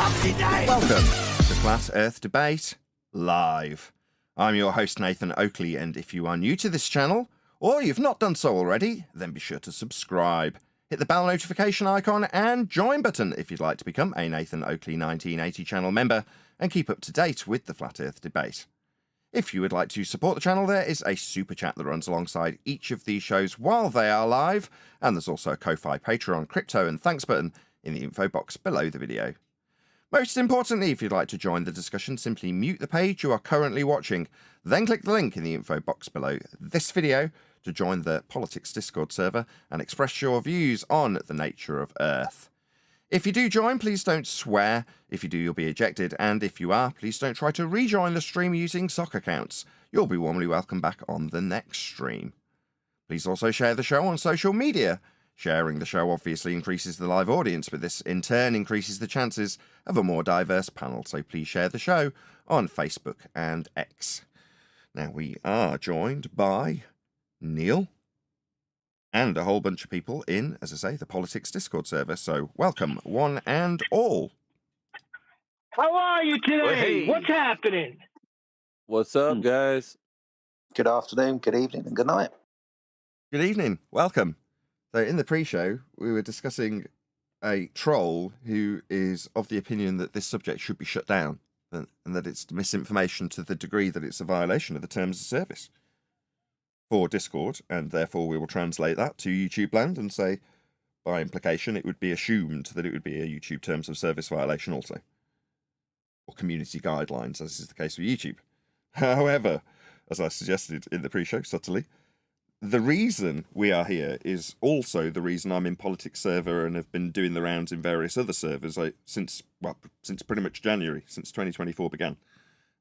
Welcome to Flat Earth Debate Live. I'm your host Nathan Oakley, and if you are new to this channel, or you've not done so already, then be sure to subscribe. Hit the bell notification icon and join button if you'd like to become a Nathan Oakley 1980 channel member and keep up to date with the Flat Earth Debate. If you would like to support the channel, there is a super chat that runs alongside each of these shows while they are live, and there's also a Ko-Fi, Patreon, crypto and thanks button in the info box below the video. Most importantly, if you'd like to join the discussion, simply mute the page you are currently watching, then click the link in the info box below this video to join the Politics Discord server and express your views on the nature of Earth. If you do join, please don't swear. If you do, you'll be ejected, and if you are, please don't try to rejoin the stream using sock accounts. You'll be warmly welcome back on the next stream. Please also share the show on social media. Sharing the show obviously increases the live audience, but this in turn increases the chances of a more diverse panel, so please share the show on Facebook and X. Now we are joined by Neil and a whole bunch of people in, as I say, the Politics Discord server, so welcome one and all. How are you today? Hey. What's happening? What's up, guys? Good afternoon, good evening, and good night. Good evening, welcome. So in the pre-show, we were discussing a troll who is of the opinion that this subject should be shut down and that it's misinformation to the degree that it's a violation of the terms of service for Discord, and therefore we will translate that to YouTube land and say, by implication, it would be assumed that it would be a YouTube terms of service violation also, or community guidelines, as is the case with YouTube. However, as I suggested in the pre-show subtly, the reason we are here is also the reason I'm in Politics server and have been doing the rounds in various other servers since pretty much January, since 2024 began.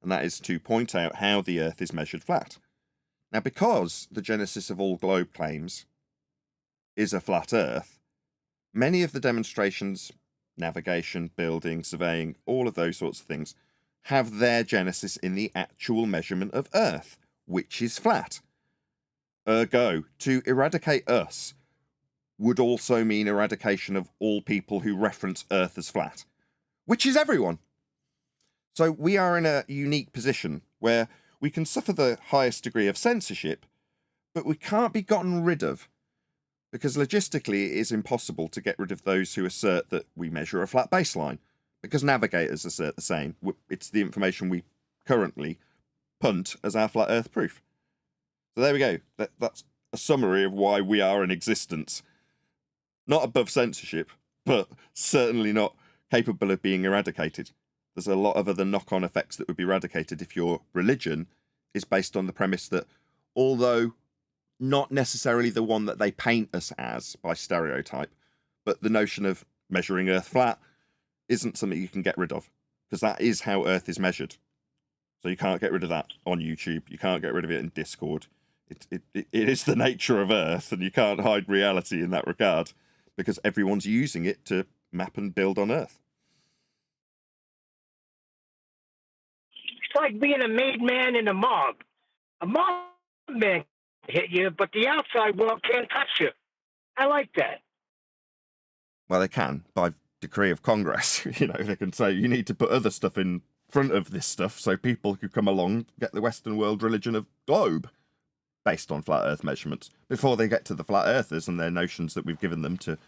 And that is to point out how the Earth is measured flat. Now, because the genesis of all globe claims is a flat Earth, many of the demonstrations, navigation, building, surveying, all of those sorts of things, have their genesis in the actual measurement of Earth, which is flat. Ergo, to eradicate us would also mean eradication of all people who reference Earth as flat, which is everyone. So we are in a unique position where we can suffer the highest degree of censorship, but we can't be gotten rid of, because logistically it is impossible to get rid of those who assert that we measure a flat baseline, because navigators assert the same. It's the information we currently punt as our flat Earth proof. So there we go. That's a summary of why we are in existence. Not above censorship, but certainly not capable of being eradicated. There's a lot of other knock-on effects that would be eradicated if your religion is based on the premise that, although not necessarily the one that they paint us as by stereotype, but the notion of measuring Earth flat isn't something you can get rid of, because that is how Earth is measured. So you can't get rid of that on YouTube. You can't get rid of it in Discord. It is the nature of Earth, and you can't hide reality in that regard, because everyone's using it to map and build on Earth. It's like being a made man in a mob. A mob man can hit you, but the outside world can't touch you. I like that. Well, they can, by decree of Congress. You know, they can say you need to put other stuff in front of this stuff so people who come along get the Western world religion of globe based on flat Earth measurements before they get to the flat Earthers and their notions that we've given them to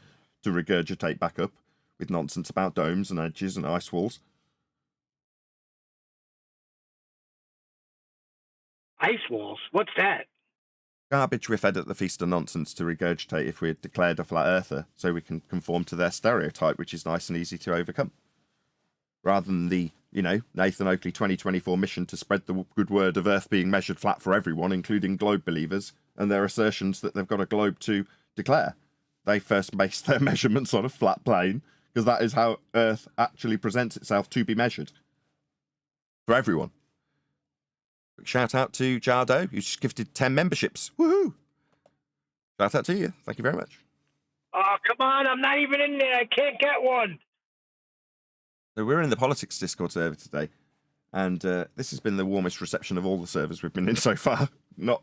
regurgitate back up with nonsense about domes and edges and ice walls. Ice walls? What's that? Garbage we're fed at the Feast of Nonsense to regurgitate if we're declared a flat earther, so we can conform to their stereotype, which is nice and easy to overcome. Rather than the, Nathan Oakley 2024 mission to spread the good word of Earth being measured flat for everyone, including globe believers, and their assertions that they've got a globe to declare. They first based their measurements on a flat plane, because that is how Earth actually presents itself to be measured. For everyone. Shout out to Jardo, who's gifted 10 memberships. Woohoo! Shout out to you. Thank you very much. Oh, come on. I'm not even in there. I can't get one. So we're in the Politics Discord server today, and this has been the warmest reception of all the servers we've been in so far. Not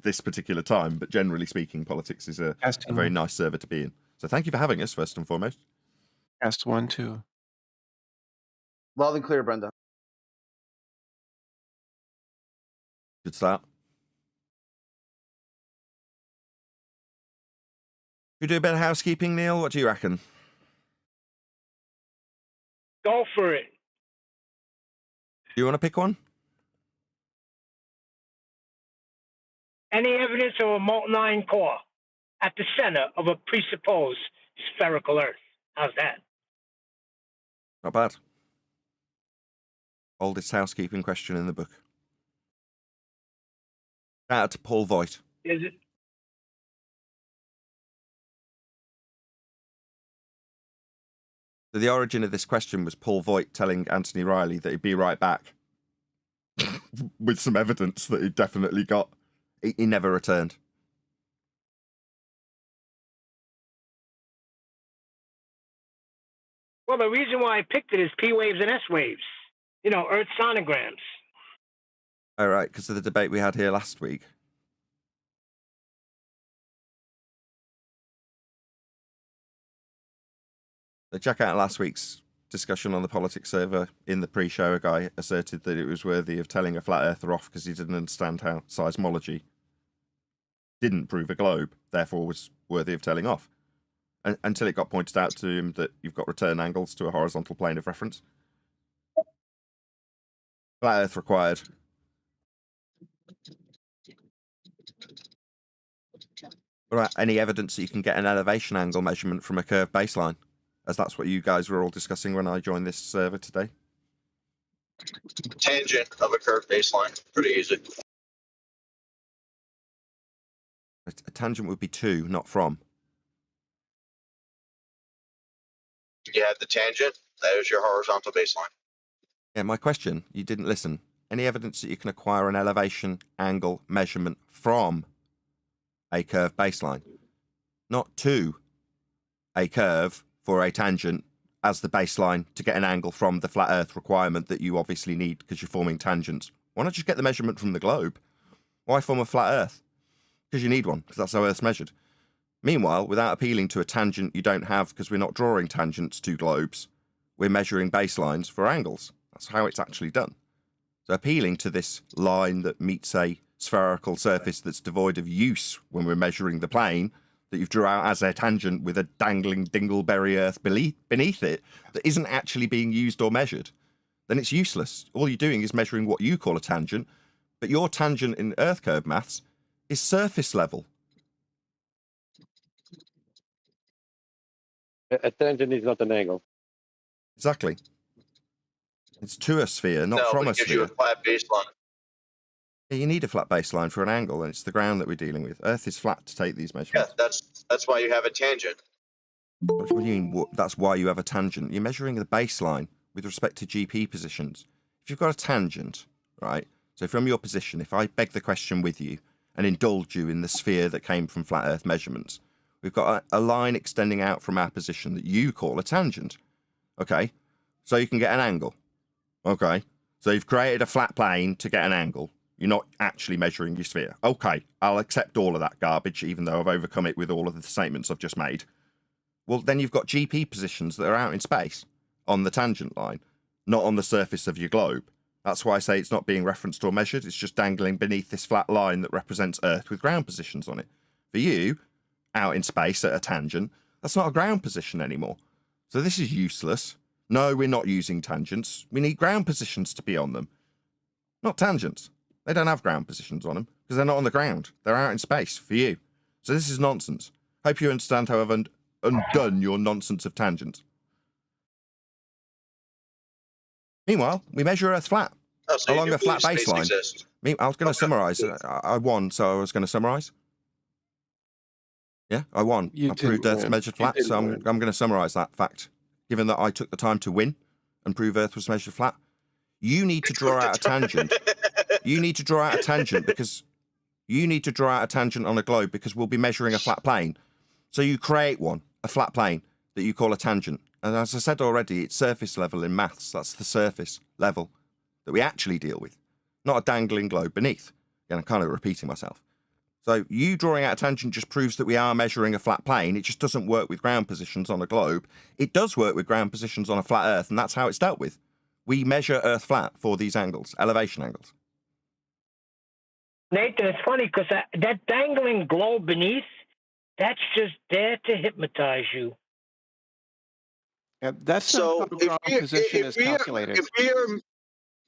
this particular time, but generally speaking, Politics is a very nice server to be in. So thank you for having us, first and foremost. Cast 1, 2. Loud and clear, Brenda. Good start. Should we do a bit of housekeeping, Neil? What do you reckon? Go for it. Do you want to pick one? Any evidence of a molten iron core at the center of a presupposed spherical Earth? How's that? Not bad. Oldest housekeeping question in the book. Shout out to Paul Voigt. Is it? So the origin of this question was Paul Voigt telling Anthony Riley that he'd be right back with some evidence that he'd definitely got. He never returned. Well, the reason why I picked it is P waves and S waves. You know, Earth sonograms. All right, because of the debate we had here last week. So check out last week's discussion on the politics server. In the pre-show, a guy asserted that it was worthy of telling a flat earther off because he didn't understand how seismology didn't prove a globe, therefore was worthy of telling off. Until it got pointed out to him that you've got return angles to a horizontal plane of reference. Flat earth required. What about any evidence that you can get an elevation angle measurement from a curved baseline? As that's what you guys were all discussing when I joined this server today. Tangent of a curved baseline. Pretty easy. A tangent would be to, not from. You have the tangent. That is your horizontal baseline. Yeah, my question, you didn't listen. Any evidence that you can acquire an elevation angle measurement from a curved baseline? Not to a curve for a tangent as the baseline to get an angle from the flat earth requirement that you obviously need because you're forming tangents. Why not just get the measurement from the globe? Why form a flat earth? Because you need one, because that's how Earth's measured. Meanwhile, without appealing to a tangent you don't have because we're not drawing tangents to globes, we're measuring baselines for angles. That's how it's actually done. So appealing to this line that meets a spherical surface that's devoid of use when we're measuring the plane, that you've drew out as a tangent with a dangling dingleberry earth beneath it that isn't actually being used or measured, then it's useless. All you're doing is measuring what you call a tangent, but your tangent in earth curve maths is surface level. A tangent is not an angle. Exactly. It's to a sphere, not No, from but a it gives you sphere. a flat baseline. Yeah, you need a flat baseline for an angle, and it's the ground that we're dealing with. Earth is flat to take these Yeah, measurements. that's why you have a tangent. What do you mean? That's why you have a tangent. You're measuring the baseline with respect to GP positions. If you've got a tangent, right? So from your position, if I beg the question with you and indulge you in the sphere that came from flat Earth measurements, we've got a line extending out from our position that you call a tangent. Okay? So you can get an angle. Okay? So you've created a flat plane to get an angle. You're not actually measuring your sphere. Okay, I'll accept all of that garbage, even though I've overcome it with all of the statements I've just made. Well, then you've got GP positions that are out in space on the tangent line, not on the surface of your globe. That's why I say it's not being referenced or measured. It's just dangling beneath this flat line that represents Earth with ground positions on it. For you, out in space at a tangent, that's not a ground position anymore. So this is useless. No, we're not using tangents. We need ground positions to be on them, not tangents. They don't have ground positions on them because they're not on the ground. They're out in space for you. So this is nonsense. Hope you understand how I've undone your nonsense of tangents. Meanwhile, we measure Earth flat Oh, so along you a flat believe space baseline. exists. I was going to Okay. summarise. I won, so I was going to summarise. Yeah, I won. You I proved did Earth win. measured You flat, did so I'm win. going to summarise that fact. Given that I took the time to win and prove Earth was measured flat, you need to draw out a tangent. You need to draw out a tangent because you need to draw out a tangent on a globe because we'll be measuring a flat plane. So you create one, a flat plane that you call a tangent. And as I said already, it's surface level in maths. That's the surface level that we actually deal with, not a dangling globe beneath. Again, I'm kind of repeating myself. So you drawing out a tangent just proves that we are measuring a flat plane. It just doesn't work with ground positions on a globe. It does work with ground positions on a flat Earth, and that's how it's dealt with. We measure Earth flat for these angles, elevation angles. Nathan, it's funny because that dangling globe beneath, that's just there to hypnotize you. That's So not how ground position is calculated.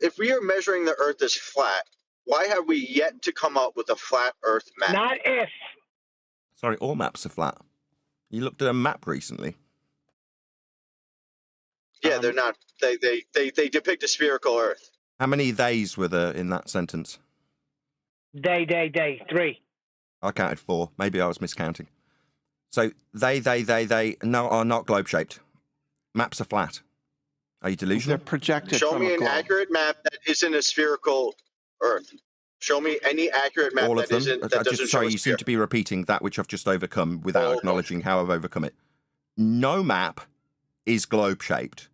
if we are measuring the Earth as flat, why have we yet to come up with a flat Earth map? Not if. Sorry, all maps are flat. You looked at a map recently. Yeah, they're not. They depict a spherical Earth. How many theys were there in that sentence? Day. 3. I counted 4. Maybe I was miscounting. So they no, are not globe-shaped. Maps are flat. Are you delusional? They're projected Show from me a an globe. accurate map that isn't a spherical Earth. Show me any accurate map All of that them. isn't. That doesn't Sorry, show a you sphere. seem to be repeating that which I've just overcome without All of them. acknowledging how I've overcome it. No map is globe-shaped.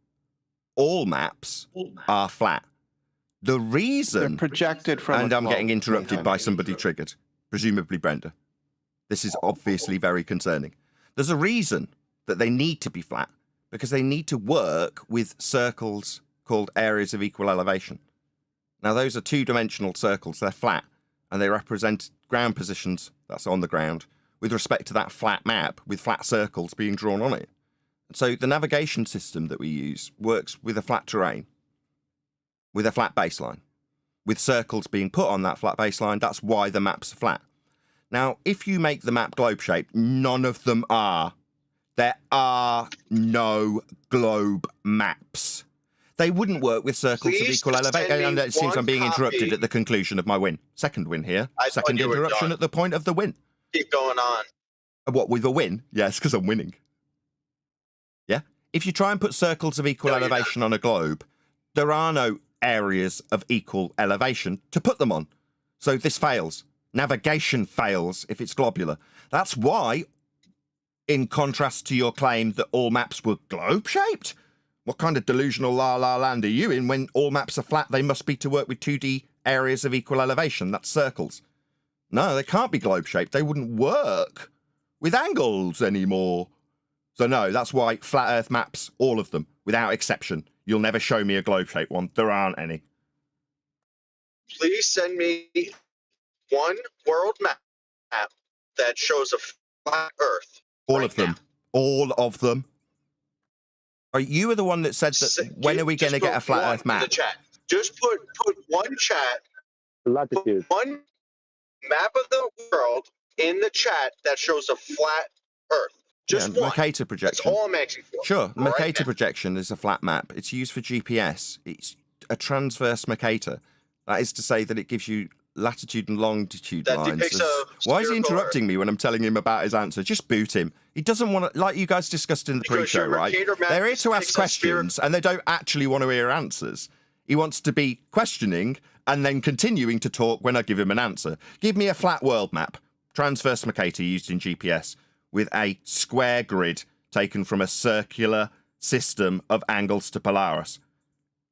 All maps are flat. The They're reason, projected from and a I'm globe. getting interrupted by somebody triggered, presumably Brenda. This is obviously very concerning. There's a reason that they need to be flat, because they need to work with circles called areas of equal elevation. Now, those are two-dimensional circles. They're flat, and they represent ground positions, that's on the ground, with respect to that flat map, with flat circles being drawn on it. So the navigation system that we use works with a flat terrain, with a flat baseline, with circles being put on that flat baseline. That's why the maps are flat. Now, if you make the map globe-shaped, none of them are. There are no globe maps. They wouldn't work with circles of Please equal just elevation. send me And it seems one I'm being interrupted copy. at the conclusion of my win. Second win here. I thought Second you were interruption done. at the point of the win. Keep going on. What, with a win? Yes, because I'm winning. Yeah? If you try and put circles of equal No, you're elevation on a globe, there are no areas of equal elevation to put them on. So this fails. Navigation fails if it's globular. That's why, in contrast to your claim that all maps were globe-shaped, what kind of delusional la-la land are you in when all maps are flat? They must be to work with 2D areas of equal elevation. That's circles. No, they can't be globe-shaped. They wouldn't work with angles anymore. So no, that's why flat Earth maps, all of them, without exception. You'll never show me a globe-shaped one. There aren't any. Please send me one world map that shows a flat Earth. All right of them. now. All of them. You were the one that said that when are we going to get a flat Earth In the map? chat. Just put one chat, Latitude. one map of the world in the chat that shows a flat Earth. Just one. Mercator That's projection. all I'm asking for. Sure, right Mercator now. projection is a flat map. It's used for GPS. It's a transverse Mercator. That is to say that it gives you latitude and longitude That lines. depicts a Why is he spherical interrupting me when I'm telling him about his answer? Just boot him. He doesn't want to, like you guys discussed in the Because pre-show, your right? Mercator map They're here to ask depicts a questions and they don't actually want to hear answers. He wants to be questioning and then continuing to talk when I give him an answer. Give me a flat world map, transverse Mercator used in GPS, with a square grid taken from a circular system of angles to Polaris.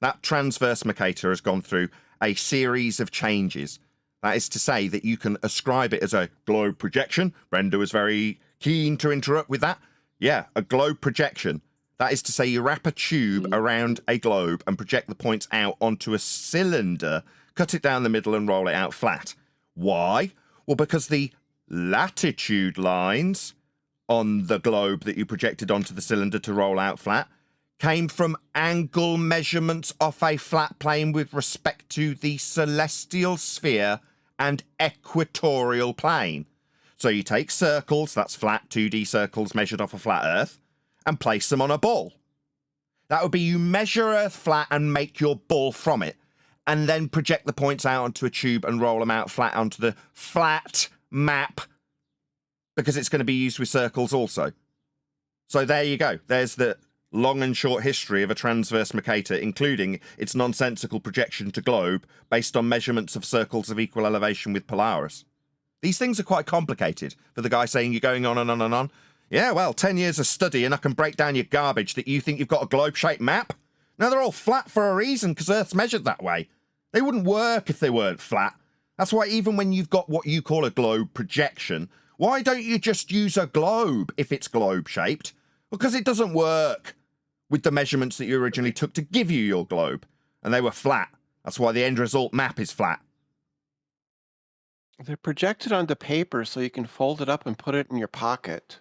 That transverse Mercator has gone through a series of changes. That is to say that you can ascribe it as a globe projection. Brenda was very keen to interrupt with that. Yeah, a globe projection. That is to say you wrap a tube around a globe and project the points out onto a cylinder, cut it down the middle and roll it out flat. Why? Well, because the latitude lines on the globe that you projected onto the cylinder to roll out flat came from angle measurements off a flat plane with respect to the celestial sphere and equatorial plane. So you take circles, that's flat 2D circles measured off a flat Earth, and place them on a ball. That would be you measure Earth flat and make your ball from it, and then project the points out onto a tube and roll them out flat onto the flat map, because it's going to be used with circles also. So there you go. There's the long and short history of a transverse Mercator, including its nonsensical projection to globe based on measurements of circles of equal elevation with Polaris. These things are quite complicated for the guy saying you're going on and on and on. Yeah, well, 10 years of study and I can break down your garbage that you think you've got a globe-shaped map. No, they're all flat for a reason because Earth's measured that way. They wouldn't work if they weren't flat. That's why even when you've got what you call a globe projection, why don't you just use a globe if it's globe-shaped? Because it doesn't work with the measurements that you originally took to give you your globe. and they were flat. That's why the end result map is flat. They're projected onto paper so you can fold it up and put it in your pocket.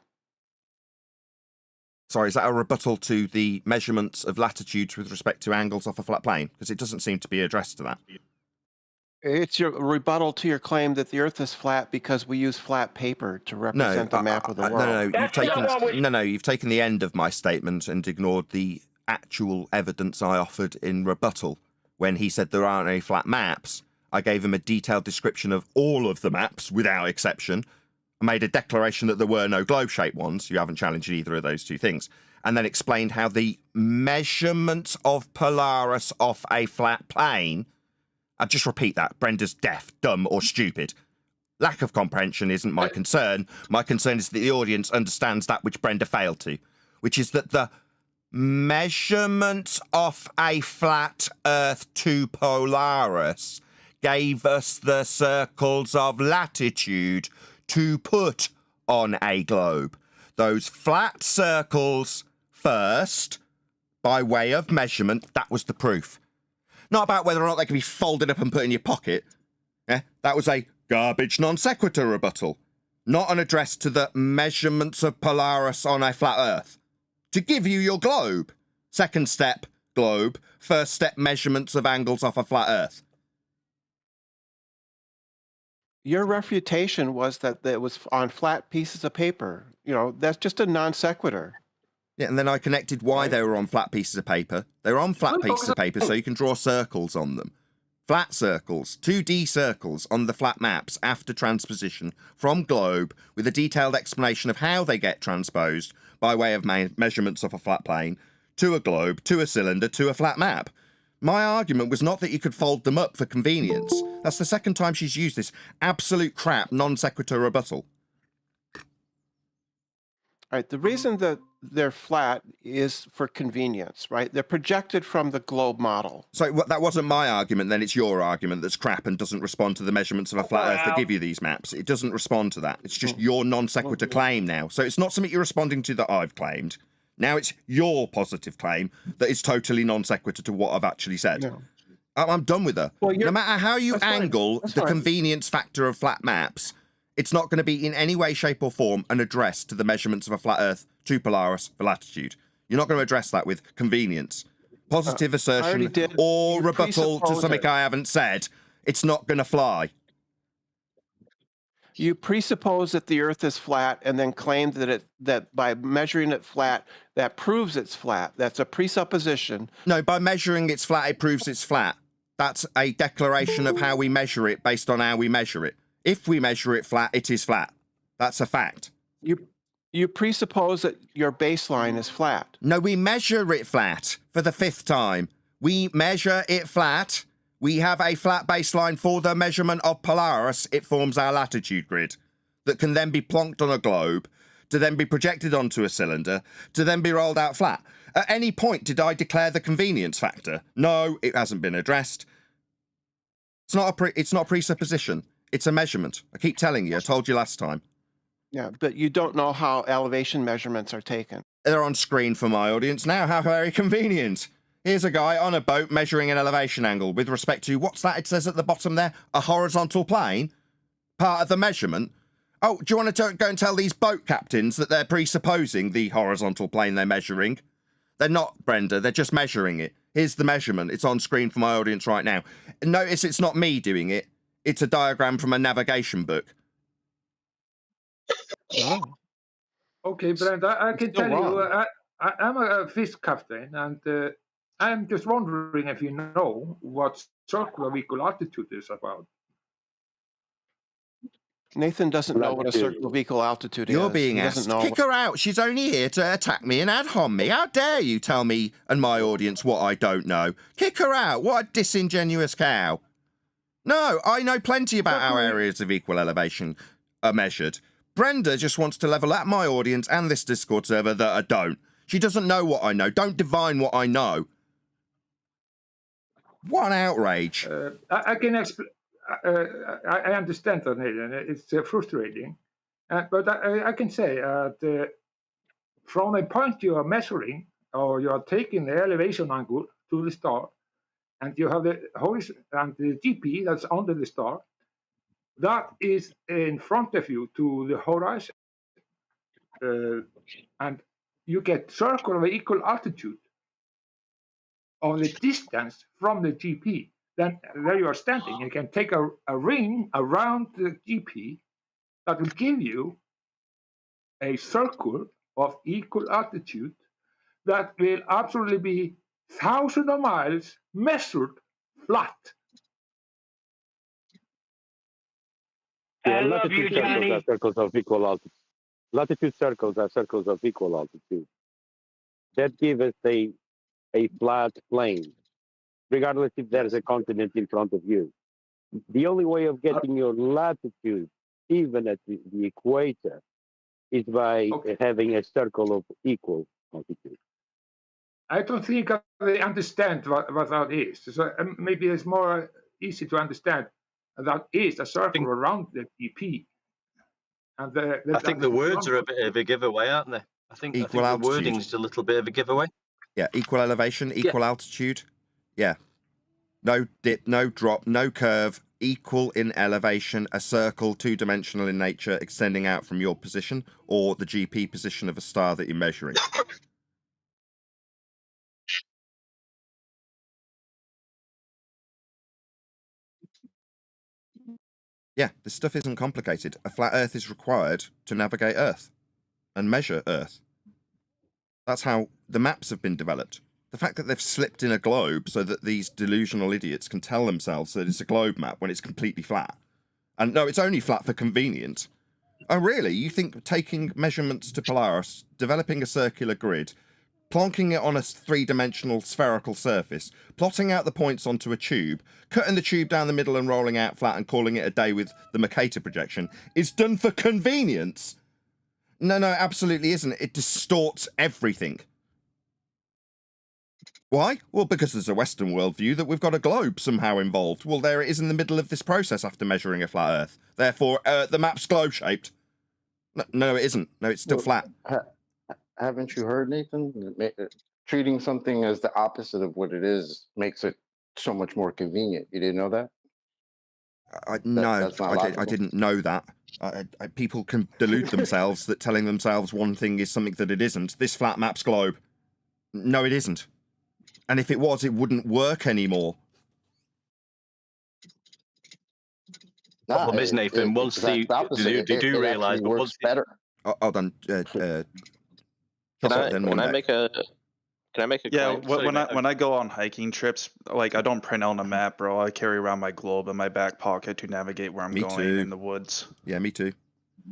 Sorry, is that a rebuttal to the measurements of latitudes with respect to angles off a flat plane? Because it doesn't seem to be addressed to that. It's your rebuttal to your claim that the Earth is flat because we use flat paper to represent the map of the world. No, you've taken the end of my statement and ignored the actual evidence I offered in rebuttal. When he said there aren't any flat maps, I gave him a detailed description of all of the maps without exception. I made a declaration that there were no globe-shaped ones. You haven't challenged either of those two things. And then explained how the measurements of Polaris off a flat plane... I'll just repeat that. Brenda's deaf, dumb, or stupid. Lack of comprehension isn't my concern. My concern is that the audience understands that which Brenda failed to, which is that the measurements off a flat Earth to Polaris gave us the circles of latitude to put on a globe. Those flat circles first, by way of measurement, that was the proof. Not about whether or not they can be folded up and put in your pocket. That was a garbage non sequitur rebuttal, not an address to the measurements of Polaris on a flat Earth. To give you your globe. Second step, globe. First step, measurements of angles off a flat Earth. Your refutation was that it was on flat pieces of paper. You know, that's just a non sequitur. Yeah, and then I connected why they were on flat pieces of paper. They were on flat pieces of paper so you can draw circles on them. Flat circles, 2D circles on the flat maps after transposition from globe with a detailed explanation of how they get transposed by way of measurements of a flat plane to a globe, to a cylinder, to a flat map. My argument was not that you could fold them up for convenience. That's the second time she's used this absolute crap non sequitur rebuttal. All right, the reason that they're flat is for convenience, right? They're projected from the globe model. So that wasn't my argument, then it's your argument that's crap and doesn't respond to the measurements of a flat Earth that give you these maps. It doesn't respond to that. It's just your non sequitur claim now. So it's not something you're responding to that I've claimed. Now it's your positive claim that is totally non sequitur to what I've actually said. No. I'm done with her. Well, no matter how you angle the convenience factor of flat maps, it's not going to be in any way, shape or form an address to the measurements of a flat Earth to Polaris for latitude. You're not going to address that with convenience. Positive assertion or rebuttal to something I haven't said. It's not going to fly. You presuppose that the Earth is flat and then claim that by measuring it flat, that proves it's flat. That's a presupposition. No, by measuring it's flat, it proves it's flat. That's a declaration of how we measure it based on how we measure it. If we measure it flat, it is flat. That's a fact. You presuppose that your baseline is flat. No, we measure it flat for the 5th time. We measure it flat. We have a flat baseline for the measurement of Polaris. It forms our latitude grid that can then be plonked on a globe, to then be projected onto a cylinder, to then be rolled out flat. At any point, did I declare the convenience factor? No, it hasn't been addressed. It's not a presupposition. It's a measurement. I keep telling you. I told you last time. Yeah, but you don't know how elevation measurements are taken. They're on screen for my audience now. How very convenient. Here's a guy on a boat measuring an elevation angle with respect to, what's that it says at the bottom there? A horizontal plane? Part of the measurement? Oh, do you want to go and tell these boat captains that they're presupposing the horizontal plane they're measuring? They're not, Brenda. They're just measuring it. Here's the measurement. It's on screen for my audience right now. Notice it's not me doing it. It's a diagram from a navigation book. Oh. Okay, Brenda, I can tell you, I'm a fish captain, and I'm just wondering if you know what circular vehicle altitude is about. Nathan doesn't know what a circular vehicle altitude is. You're being asked. Kick her out. She's only here to attack me and ad hom me. How dare you tell me and my audience what I don't know? Kick her out. What a disingenuous cow. No, I know plenty about how areas of equal elevation are measured. Brenda just wants to level at my audience and this Discord server that I don't. She doesn't know what I know. Don't divine what I know. What an outrage. I can explain. I understand that, Nathan. It's frustrating. But I can say that from a point you are measuring, or you are taking the elevation angle to the star, and you have the horizon and the GP that's under the star. That is in front of you to the horizon, and you get circle of equal altitude of the distance from the GP. Then there you are standing. You can take a ring around the GP that will give you a circle of equal altitude that will absolutely be thousands of miles measured flat. I love you, latitude circles Johnny. are circles of equal altitude. Latitude circles are circles of equal altitude. That gives us a flat plane, regardless if there's a continent in front of you. The only way of getting your latitude, even at the equator, is by having a circle of equal altitude. I don't think they understand what that is. So maybe it's more easy to understand. That is a circle around the GP. And I think the words are a bit of a giveaway, aren't they? I think the wording's a little bit of a giveaway. Yeah, equal elevation, equal altitude. Yeah. No dip, no drop, no curve, equal in elevation, a circle, two-dimensional in nature, extending out from your position or the GP position of a star that you're measuring. Yeah, this stuff isn't complicated. A flat Earth is required to navigate Earth and measure Earth. That's how the maps have been developed. The fact that they've slipped in a globe so that these delusional idiots can tell themselves that it's a globe map when it's completely flat. And no, it's only flat for convenience. Oh, really? You think taking measurements to Polaris, developing a circular grid, plonking it on a three-dimensional spherical surface, plotting out the points onto a tube, cutting the tube down the middle and rolling out flat and calling it a day with the Mercator projection is done for convenience? No, it absolutely isn't. It distorts everything. Why? Well, because there's a Western worldview that we've got a globe somehow involved. Well, there it is in the middle of this process after measuring a flat Earth. Therefore, the map's globe-shaped. No, it isn't. No, it's still flat. Haven't you heard, Nathan? Treating something as the opposite of what it is makes it so much more convenient. You didn't know that? No, I didn't know that. People can delude themselves that telling themselves one thing is something that it isn't. This flat map's globe. No, it isn't. And if it was, it wouldn't work anymore. Problem is, Nathan, once they do realise, but once better. Hold on. Can I make a claim? Yeah, when I go on hiking trips, like I don't print out a map, bro. I carry around my globe in my back pocket to navigate where I'm going in the woods. Yeah, me too.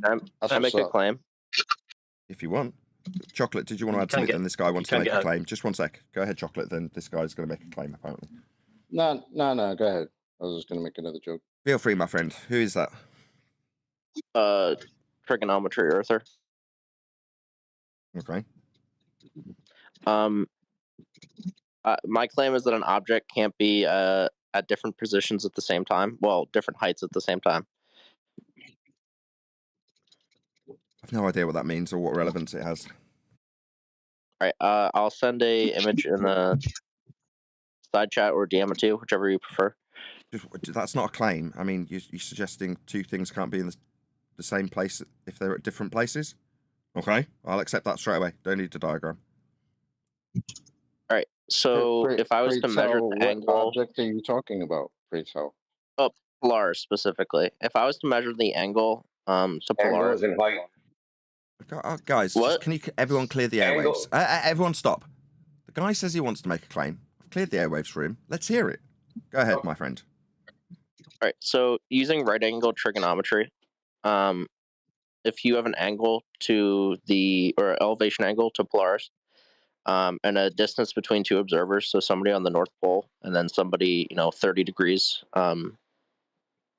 Can I make a claim? If you want. Chocolate, did you want to add something? Then this guy wants to make a claim. Just one sec. Go ahead, Chocolate. Then this guy's going to make a claim, apparently. No. Go ahead. I was just going to make another joke. Feel free, my friend. Who is that? Trigonometry Earther. Okay. My claim is that an object can't be at different positions at the same time. Well, different heights at the same time. I've no idea what that means or what relevance it has. All right. I'll send a image in the side chat or DM it to you, whichever you prefer. That's not a claim. I mean, you're suggesting two things can't be in the same place if they're at different places? Okay, I'll accept that straight away. Don't need a diagram. All right. So if I was to measure the angle, what object are you talking about? Pray tell. Oh, Polaris specifically. If I was to measure the angle to Polaris, guys, can you everyone clear the airwaves? Everyone stop. The guy says he wants to make a claim. I've cleared the airwaves for him. Let's hear it. Go ahead, my friend. All right. So using right angle trigonometry, if you have an angle to or elevation angle to Polaris, and a distance between two observers, so somebody on the North Pole and then somebody 30 degrees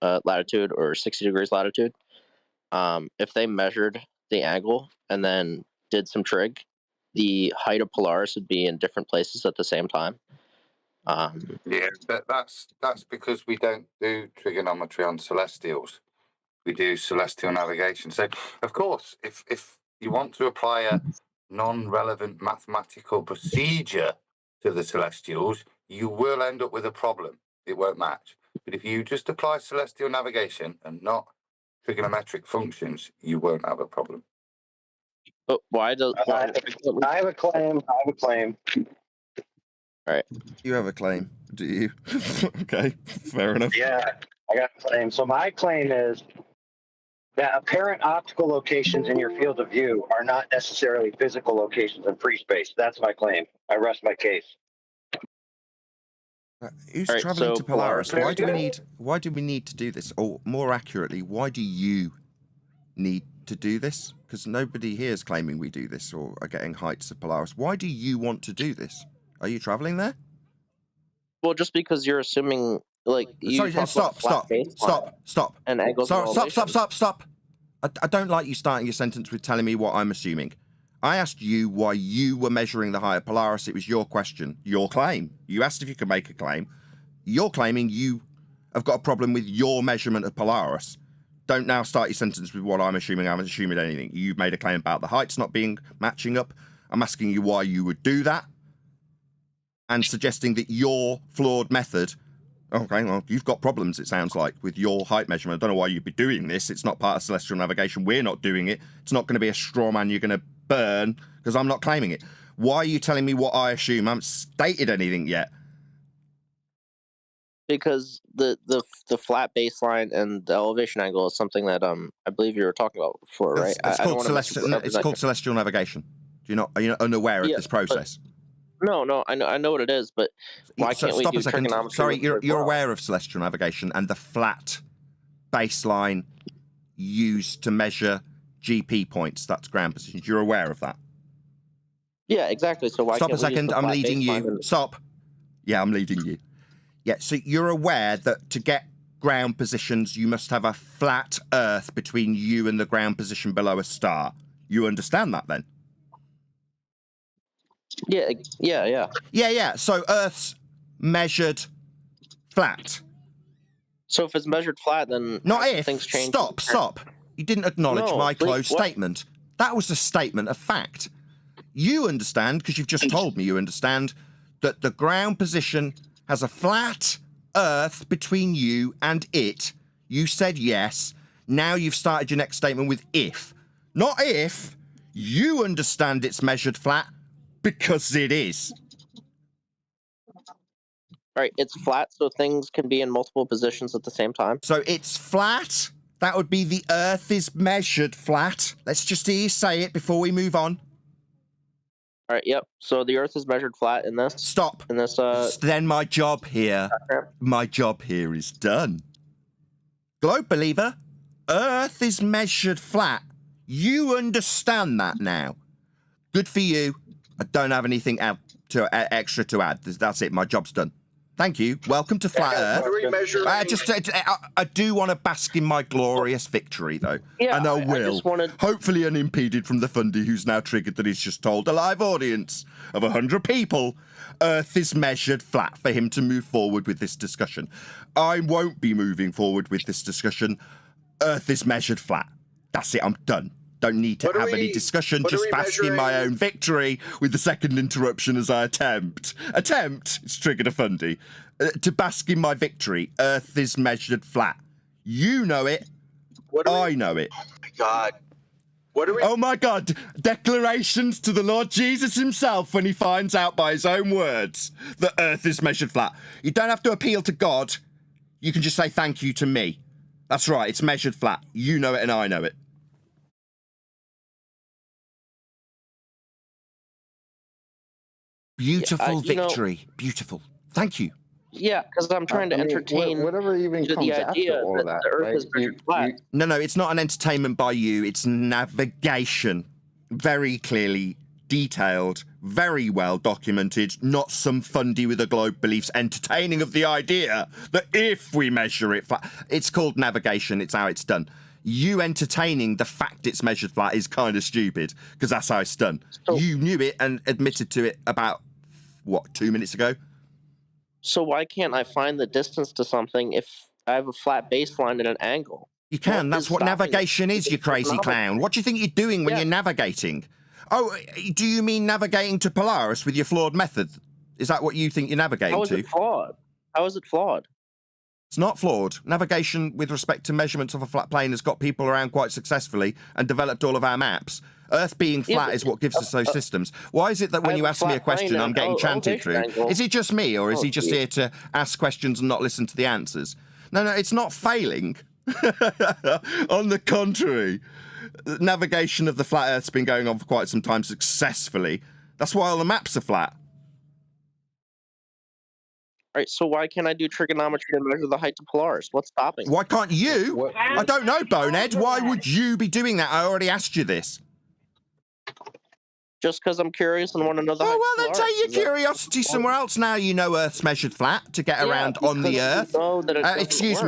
latitude or 60 degrees latitude, if they measured the angle and then did some trig, the height of Polaris would be in different places at the same time. Yeah, but that's because we don't do trigonometry on celestials. We do celestial navigation. So, of course, if you want to apply a non-relevant mathematical procedure to the celestials, you will end up with a problem. It won't match. But if you just apply celestial navigation and not trigonometric functions, you won't have a problem. But why does? I have a claim. I have a claim. All right. You have a claim, do you? Okay, fair enough. Yeah, I got a claim. So my claim is that apparent optical locations in your field of view are not necessarily physical locations in free space. That's my claim. I rest my case. Who's All right, traveling so to Polaris? Why do we Polaris- need? Why do we need to do this? Or more accurately, why do you need to do this? Because nobody here is claiming we do this or are getting heights of Polaris. Why do you want to do this? Are you traveling there? Well, just because you're assuming, like, you Sorry, talk stop, about flat baseline stop. and angles of elevation. Stop. I don't like you starting your sentence with telling me what I'm assuming. I asked you why you were measuring the higher Polaris. It was your question, your claim. You asked if you could make a claim. You're claiming you have got a problem with your measurement of Polaris. Don't now start your sentence with what I'm assuming. I haven't assumed anything. You've made a claim about the heights not being matching up. I'm asking you why you would do that and suggesting that your flawed method. Okay, well, you've got problems, it sounds like, with your height measurement. I don't know why you'd be doing this. It's not part of celestial navigation. We're not doing it. It's not going to be a straw man you're going to burn because I'm not claiming it. Why are you telling me what I assume? I haven't stated anything yet. Because the flat baseline and the elevation angle is something that I believe you were talking about before, right? It's called celestial navigation. Do you not? Are you not unaware of this process? No, I know what it is, but why can't we do trigonometry? Sorry, you're aware of celestial navigation and the flat baseline used to measure GP points. That's ground positions. You're aware of that. Yeah, exactly. So why Stop can't a second. we use the I'm flat leading you. baseline Stop. Yeah, I'm leading you. Yeah, so you're aware that to get ground positions, you must have a flat Earth between you and the ground position below a star. You understand that then? Yeah. So Earth's measured flat. So if it's measured flat, then not if. Things change. Stop. You didn't acknowledge my closed statement. That was a statement of fact. You understand, because you've just told me you understand, that the ground position has a flat Earth between you and it. You said yes. Now you've started your next statement with if. Not if. You understand it's measured flat because it is. All right, it's flat, so things can be in multiple positions at the same time. So it's flat. That would be the Earth is measured flat. Let's just hear you say it before we move on. All right, yep. So the Earth is measured flat in this. Stop. In this. Then my job here is done. Globe believer, Earth is measured flat. You understand that now. Good for you. I don't have anything extra to add. That's it. My job's done. Thank you. Welcome to Flat Earth. I do want to bask in my glorious victory, though. Yeah, and I will. just wanted... Hopefully unimpeded from the fundy who's now triggered that he's just told a live audience of 100 people Earth is measured flat for him to move forward with this discussion. I won't be moving forward with this discussion. Earth is measured flat. That's it. I'm done. Don't need to have any discussion, just bask in my own victory with the second interruption as I attempt, it's triggered a fundy, to bask in my victory. Earth is measured flat. You know it. I know it. Oh my God. Oh my God. Declarations to the Lord Jesus himself when he finds out by his own words that Earth is measured flat. You don't have to appeal to God. You can just say thank you to me. That's right. It's measured flat. You know it and I know it. Beautiful victory. Beautiful. Thank you. Yeah, because I'm trying to entertain whatever even to comes the idea after all that that, the Earth right? is measured flat. No, it's not an entertainment by you. It's navigation. Very clearly detailed, very well documented, not some fundy with a globe beliefs entertaining of the idea that if we measure it flat, it's called navigation. It's how it's done. You entertaining the fact it's measured flat is kind of stupid because that's how it's done. So, you knew it and admitted to it about, 2 minutes ago? So why can't I find the distance to something if I have a flat baseline and an angle? You can. That's what navigation is, you crazy clown. What do you think you're doing when you're navigating? Oh, do you mean navigating to Polaris with your flawed method? Is that what you think you're navigating How is to? it flawed? How is it flawed? It's not flawed. Navigation with respect to measurements of a flat plane has got people around quite successfully and developed all of our maps. Earth being flat is what gives us those systems. Why is it that when you ask me a question, I'm getting chanted through? Is it just me, or is he just here to ask questions and not listen to the answers? No, it's not failing. On the contrary, navigation of the flat Earth's been going on for quite some time successfully. That's why all the maps are flat. All right, so why can't I do trigonometry to measure the height to Polaris? What's stopping me? Why can't you? I don't know, Bonehead. Why would you be doing that? I already asked you this. Just because I'm curious and want to know the height Oh, well, to then Polaris. take your curiosity somewhere else. Now you know Earth's measured flat to get around on the Earth. Excuse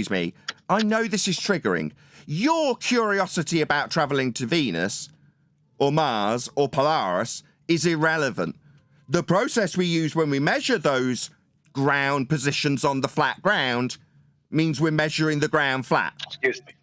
me. I know this is triggering. Your curiosity about travelling to Venus or Mars or Polaris is irrelevant. The process we use when we measure those ground positions on the flat ground means we're measuring the ground flat. Excuse me.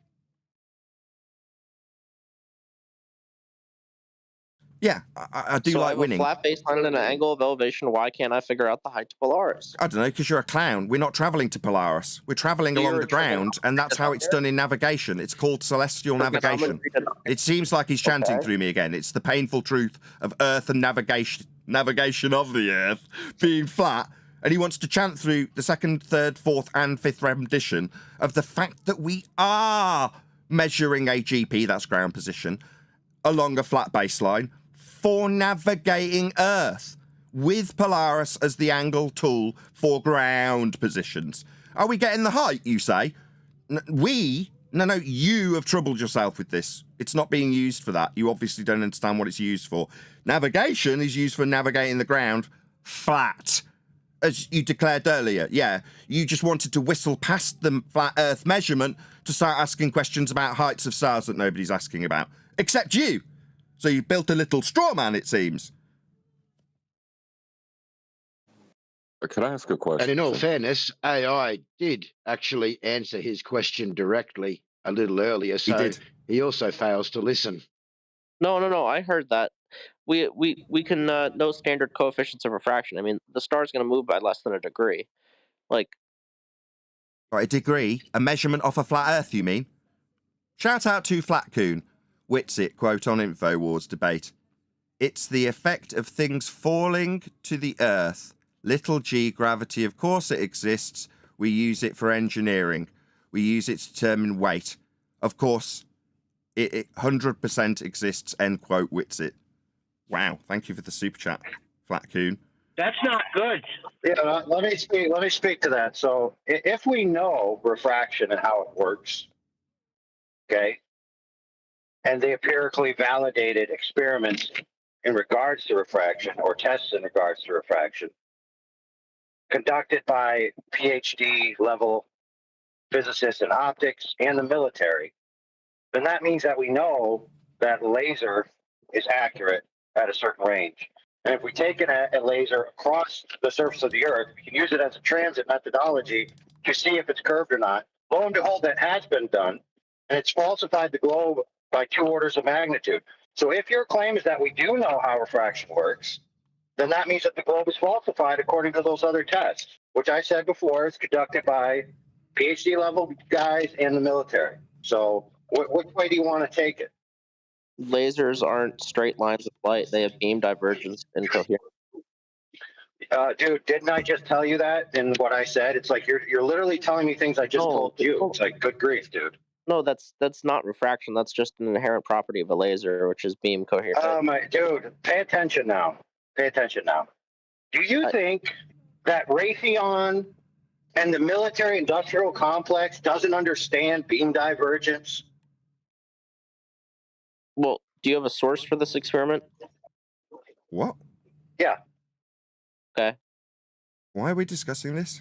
Yeah, I do like winning. So I have a flat baseline and an angle of elevation. Why can't I figure out the height to Polaris? I don't know, because you're a clown. We're not travelling to Polaris. We're travelling along the ground, and that's how it's done in navigation. It's called celestial navigation. It seems like he's chanting through me again. It's the painful truth of Earth and navigation of the Earth being flat. And he wants to chant through the second, third, fourth, and fifth rendition of the fact that we are measuring a GP, that's ground position, along a flat baseline for navigating Earth with Polaris as the angle tool for ground positions. Are we getting the height, you say? No, you have troubled yourself with this. It's not being used for that. You obviously don't understand what it's used for. Navigation is used for navigating the ground flat, as you declared earlier. Yeah, you just wanted to whistle past the flat Earth measurement to start asking questions about heights of stars that nobody's asking about, except you. So you built a little straw man, it seems. Can I ask a question? And in all fairness, AI did actually answer his question directly a little earlier, so he also fails to listen. No. I heard that. We can know standard coefficients of refraction. I mean, the star's going to move by less than a degree. Like, right, a degree, a measurement off a flat Earth, you mean? Shout out to Flatcoon. Witsit, quote on InfoWars debate. It's the effect of things falling to the Earth. Little g gravity, of course it exists. We use it for engineering. We use it to determine weight. Of course, it 100% exists, end quote, Witsit. Wow, thank you for the super chat, Flatcoon. That's not good. Yeah, let me speak to that. So if we know refraction and how it works, okay, and the empirically validated experiments in regards to refraction or tests in regards to refraction conducted by PhD level physicists in optics and the military, then that means that we know that laser is accurate at a certain range. And if we take a laser across the surface of the Earth, we can use it as a transit methodology to see if it's curved or not. Lo and behold, that has been done, and it's falsified the globe by 2 orders of magnitude. So if your claim is that we do know how refraction works, then that means that the globe is falsified according to those other tests, which I said before is conducted by PhD level guys and the military. So which way do you want to take it? lasers aren't straight lines of light. They have beam divergence and coherence. Dude, didn't I just tell you that in what I said? It's like you're literally telling me things I just told you. It's like, good grief, dude. No, that's not refraction. That's just an inherent property of a laser, which is beam coherence. Oh my dude, pay attention now. Pay attention now. Do you think that Raytheon and the military-industrial complex doesn't understand beam divergence? Well, do you have a source for this experiment? What? Yeah. Okay. Why are we discussing this?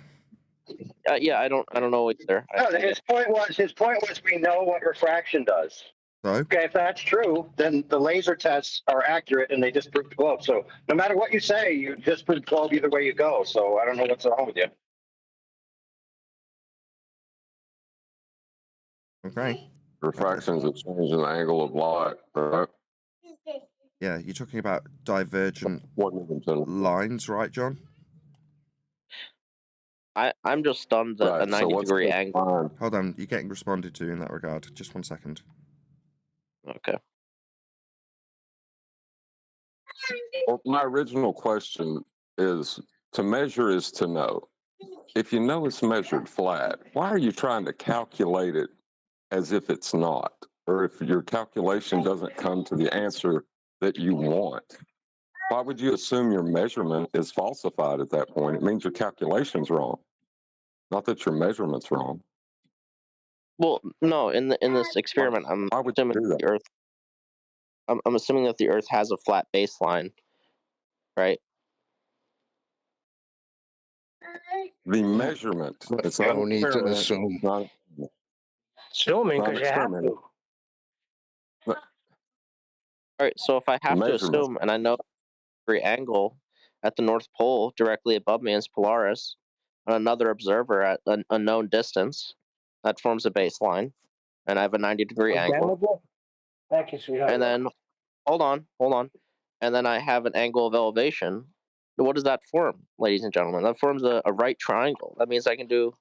Yeah, I don't know either. No, his point was we know what refraction does. So? Okay, if that's true, then the laser tests are accurate and they disprove the globe. So no matter what you say, you disprove the globe either way you go. So I don't know what's wrong with you. Okay. Refraction is a change in the angle of light, right? Yeah, you're talking about divergent lines, right, John? I'm just stunned that a 90-degree angle. Hold on, you're getting responded to in that regard. Just 1 second. Okay. Well, my original question is, to measure is to know. If you know it's measured flat, why are you trying to calculate it as if it's not? Or if your calculation doesn't come to the answer that you want? Why would you assume your measurement is falsified at that point? It means your calculation's wrong, not that your measurement's wrong. Well, no, in this experiment, I'm assuming that the Earth has a flat baseline, right? The measurement. It's not no need to assume. Assuming because you have to. All right, so if I have to assume, and I know every angle at the North Pole directly above me is Polaris, and another observer at an unknown distance, that forms a baseline, and I have a 90-degree angle. Thank you, sweetheart. And then, hold on, and then I have an angle of elevation. What does that form, ladies and gentlemen? That forms a right triangle. That means I can do,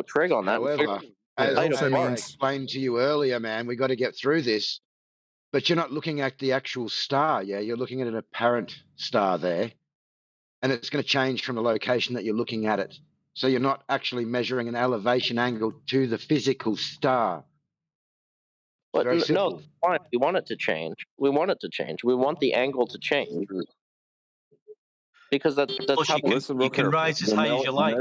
trig on that. However, as I explained to you earlier, man, we got to get through this. But you're not looking at the actual star, yeah? You're looking at an apparent star there, and it's going to change from the location that you're looking at it. So you're not actually measuring an elevation angle to the physical star. But no, we want it to change. We want the angle to change. Because that's how you can rise as high as you like.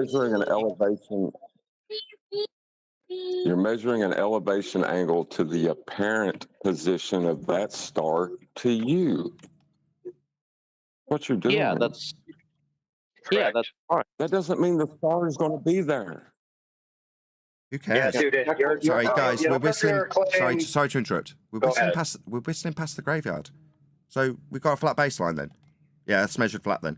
You're measuring an elevation angle to the apparent position of that star to you. What you're doing. Yeah, that's fine. That doesn't mean the star is going to be there. Who cares? Yeah, dude, sorry, guys, we're whistling. Claim... Sorry to interrupt. We're whistling past the graveyard. So we've got a flat baseline then. Yeah, that's measured flat then.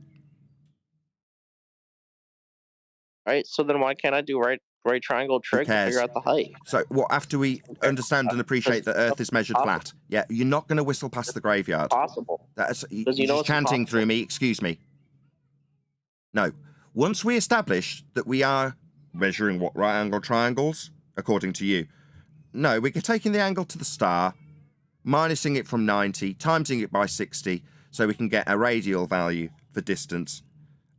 Right. So then why can't I do right triangle trig to figure out the height? So what? After we understand and appreciate that Earth is measured flat, yeah, you're not going to whistle past the graveyard. Possible. That's you're just chanting through me. Excuse me. No. Once we establish that we are measuring what right angle triangles, according to you, no, we're taking the angle to the star, minusing it from 90, timesing it by 60, so we can get a radial value for distance,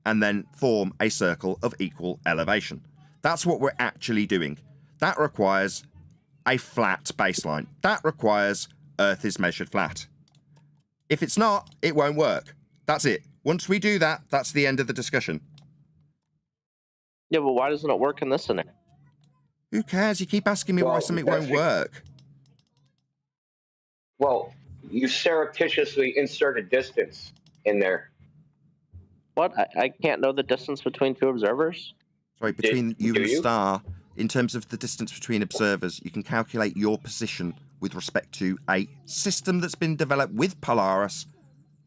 and then form a circle of equal elevation. That's what we're actually doing. That requires a flat baseline. That requires Earth is measured flat. If it's not, it won't work. That's it. Once we do that, that's the end of the discussion. Yeah, but why doesn't it work in this scenario? Who cares? You keep asking me why something won't work. Well, you surreptitiously inserted distance in there. What? I can't know the distance between two observers? Sorry, between you and the star, in terms of the distance between observers, you can calculate your position with respect to a system that's been developed with Polaris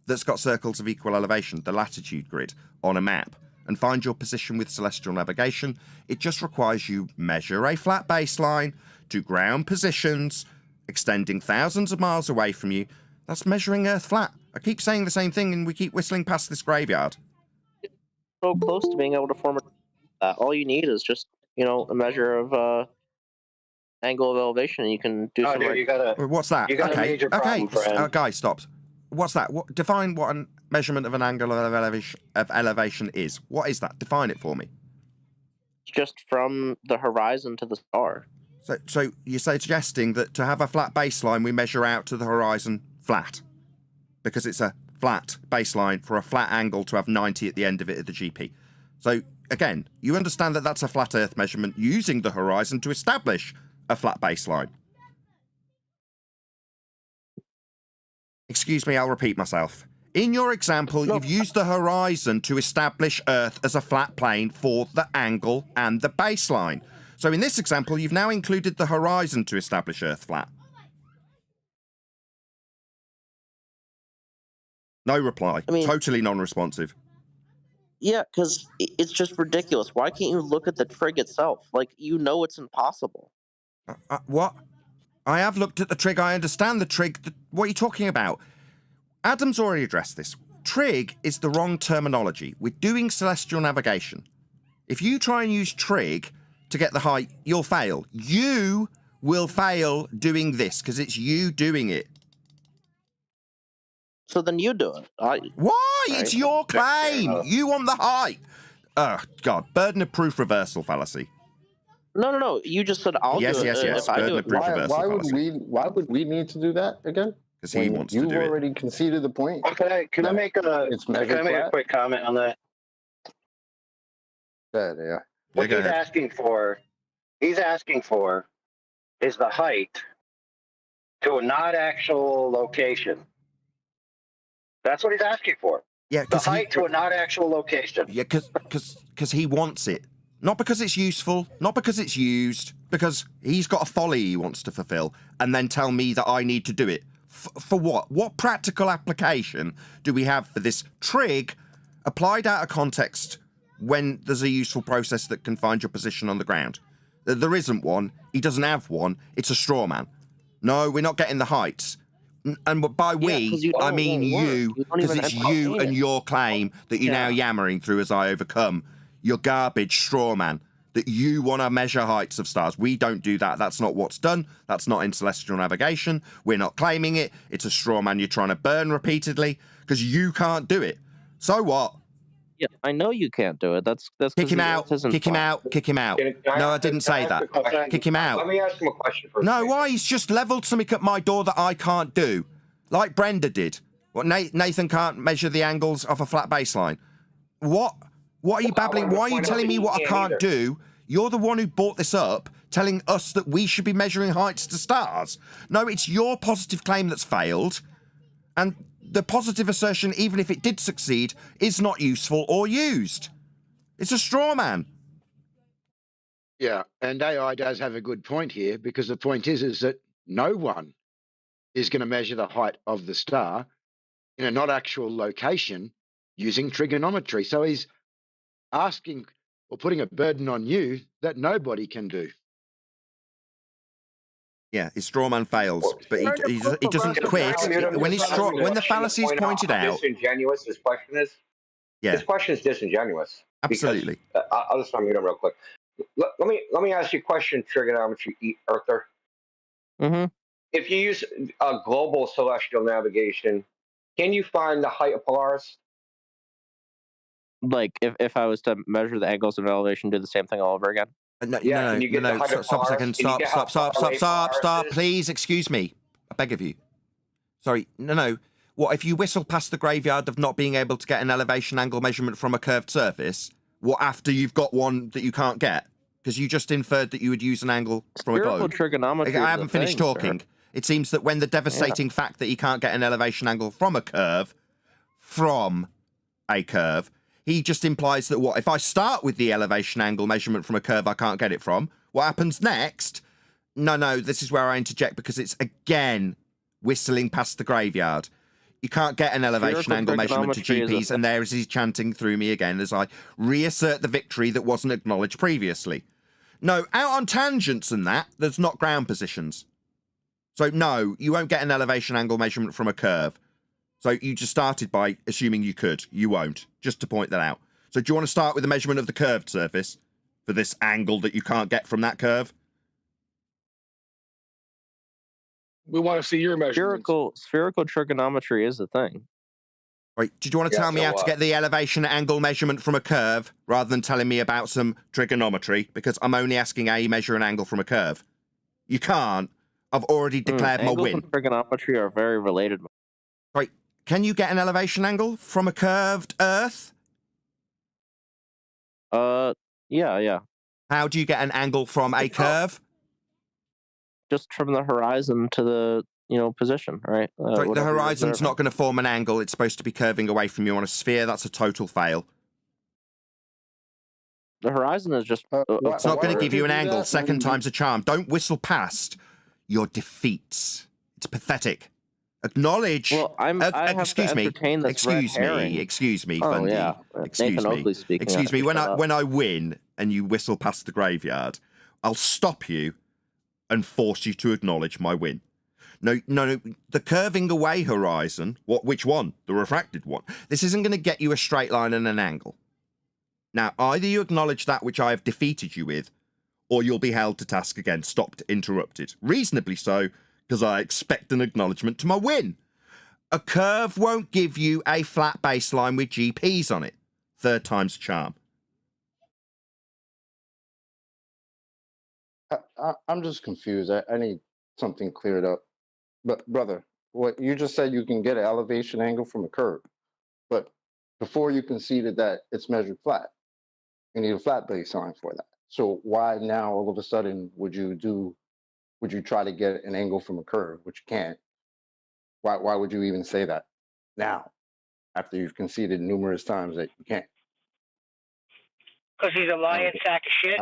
that's got circles of equal elevation, the latitude grid, on a map, and find your position with celestial navigation. It just requires you measure a flat baseline to ground positions, extending thousands of miles away from you. That's measuring Earth flat. I keep saying the same thing and we keep whistling past this graveyard. So close to being able to form all you need is just, a measure of angle of elevation, and you can do some. Dude, what's that? You got a major problem, friend. Guys, stop. What's that? Define what a measurement of an angle of elevation is. What is that? Define it for me. It's just from the horizon to the star. So you're suggesting that to have a flat baseline, we measure out to the horizon flat, because it's a flat baseline for a flat angle to have 90 at the end of it at the GP. So again, you understand that that's a flat Earth measurement using the horizon to establish a flat baseline. Excuse me, I'll repeat myself. In your example, you've used the horizon to establish Earth as a flat plane for the angle and the baseline. So in this example, you've now included the horizon to establish Earth flat. No reply. Totally non-responsive. Yeah, because it's just ridiculous. Why can't you look at the trig itself? Like, it's impossible. What? I have looked at the trig. I understand the trig. What are you talking about? Adam's already addressed this. Trig is the wrong terminology. We're doing celestial navigation. If you try and use trig to get the height, you'll fail. You will fail doing this because it's you doing it. So then you do it. Why? It's your claim. You want the height. Oh, God. Burden of proof reversal fallacy. No. You just said I'll do it. Yes. Burden of proof reversal fallacy. Why would we need to do that again? Because he wants to do it. You've already conceded the point. Can I make a quick comment on that? Yeah. What he's asking for is the height to a not actual location. That's what he's asking for. Yeah, the height to a not actual location. Yeah, because he wants it. Not because it's useful, not because it's used, because he's got a folly he wants to fulfill, and then tell me that I need to do it. For what? What practical application do we have for this trig applied out of context when there's a useful process that can find your position on the ground? There isn't one. He doesn't have one. It's a straw man. No, we're not getting the heights. And by we, I mean you, because it's you and your claim that you're now yammering through as I overcome your garbage straw man, that you want to measure heights of stars. We don't do that. That's not what's done. That's not in celestial navigation. We're not claiming it. It's a straw man you're trying to burn repeatedly because you can't do it. So what? Yeah, I know you can't do it. That's kick him out. Kick him out. Kick him out. No, I didn't say that. Kick him out. Let me ask him a question first. No, why? He's just leveled something at my door that I can't do, like Brenda did. What? Nathan can't measure the angles of a flat baseline. What? What are you babbling? Why are you telling me what I can't do? You're the one who brought this up, telling us that we should be measuring heights to stars. No, it's your positive claim that's failed, and the positive assertion, even if it did succeed, is not useful or used. It's a straw man. Yeah, and AI does have a good point here, because the point is that no one is going to measure the height of the star in a not actual location using trigonometry. So he's asking or putting a burden on you that nobody can do. Yeah, his straw man fails, but he doesn't quit when the fallacy is pointed out. Disingenuous his question is. Yeah, his question is disingenuous. Absolutely. Because, I'll just unmute him real quick. Let me ask you a question, trigonometry Earther. Mm-hmm. If you use a global celestial navigation, can you find the height of Polaris? Like if I was to measure the angles of elevation, do the same thing all over again? No. Stop a second. Stop. Please, excuse me. I beg of you. Sorry. No. What, if you whistle past the graveyard of not being able to get an elevation angle measurement from a curved surface? What, after you've got one that you can't get? Because you just inferred that you would use an angle from a globe. Trigonometry. I haven't finished talking. Sir. It seems that when the devastating fact that he can't get an elevation angle from a curve, he just implies that what, if I start with the elevation angle measurement from a curve I can't get it from, what happens next? No, this is where I interject because it's, again, whistling past the graveyard. You can't get an elevation angle measurement to GPs, and there is he chanting through me again as I reassert the victory that wasn't acknowledged previously. No, out on tangents and that, there's not ground positions. So no, you won't get an elevation angle measurement from a curve. So you just started by assuming you could. You won't, just to point that out. So do you want to start with the measurement of the curved surface for this angle that you can't get from that curve? We want to see your measurements. Spherical trigonometry is a thing. Right, did you want to tell me how to get the elevation angle measurement from a curve rather than telling me about some trigonometry? Because I'm only asking how you measure an angle from a curve. You can't. I've already declared my win. Angles and trigonometry are very related. Right, can you get an elevation angle from a curved Earth? Yeah. How do you get an angle from a curve? Just from the horizon to the position, right? Right, the horizon's not going to form an angle. It's supposed to be curving away from you on a sphere. That's a total fail. The horizon is just... it's not going to give you an angle. Second time's a charm. Don't whistle past your defeats. It's pathetic. Acknowledge. Well, excuse me, Fundy. Excuse me. Nathan Oakley speaking. Excuse me. When I win and you whistle past the graveyard, I'll stop you and force you to acknowledge my win. No, the curving away horizon, which one? The refracted one. This isn't going to get you a straight line and an angle. Now, either you acknowledge that which I have defeated you with, or you'll be held to task again, stopped, interrupted. Reasonably so, because I expect an acknowledgement to my win. A curve won't give you a flat baseline with GPs on it. Third time's a charm. I'm just confused. I need something cleared up. But brother, what you just said, you can get an elevation angle from a curve, but before you conceded that it's measured flat, you need a flat baseline for that. So why now all of a sudden would you try to get an angle from a curve, which you can't? Why would you even say that now, after you've conceded numerous times that you can't? Because he's a lying sack of shit.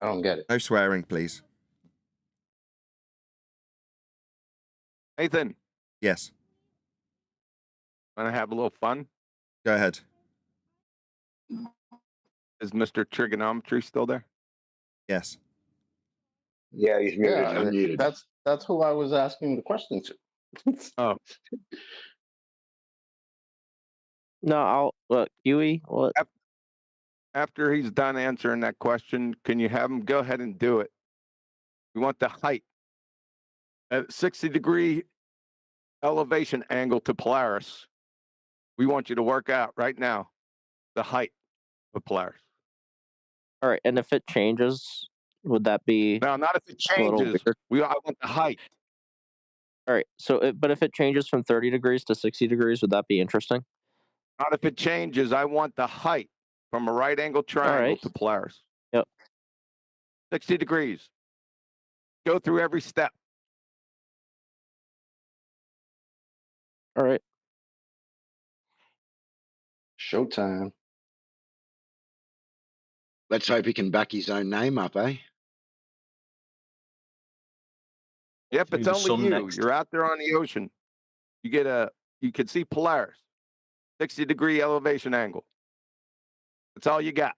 I don't get it. No swearing, please. Nathan. Yes. Want to have a little fun? Go ahead. Is Mr. Trigonometry still there? Yes. Yeah, he's muted. Yeah, that's who I was asking the question to. Oh. No, I'll look. Huey, what? After he's done answering that question, can you have him go ahead and do it? We want the height at 60-degree elevation angle to Polaris. We want you to work out right now the height of Polaris. All right, and if it changes, would that be? No, not if it changes. I want the height. All right, so but if it changes from 30 degrees to 60 degrees, would that be interesting? Not if it changes. I want the height from a right angle triangle to Polaris. Yep. 60 degrees. Go through every step. All right. Showtime. Let's hope he can back his own name up, eh? Yep, it's only you. You're out there on the ocean. You can see Polaris. 60-degree elevation angle. That's all you got.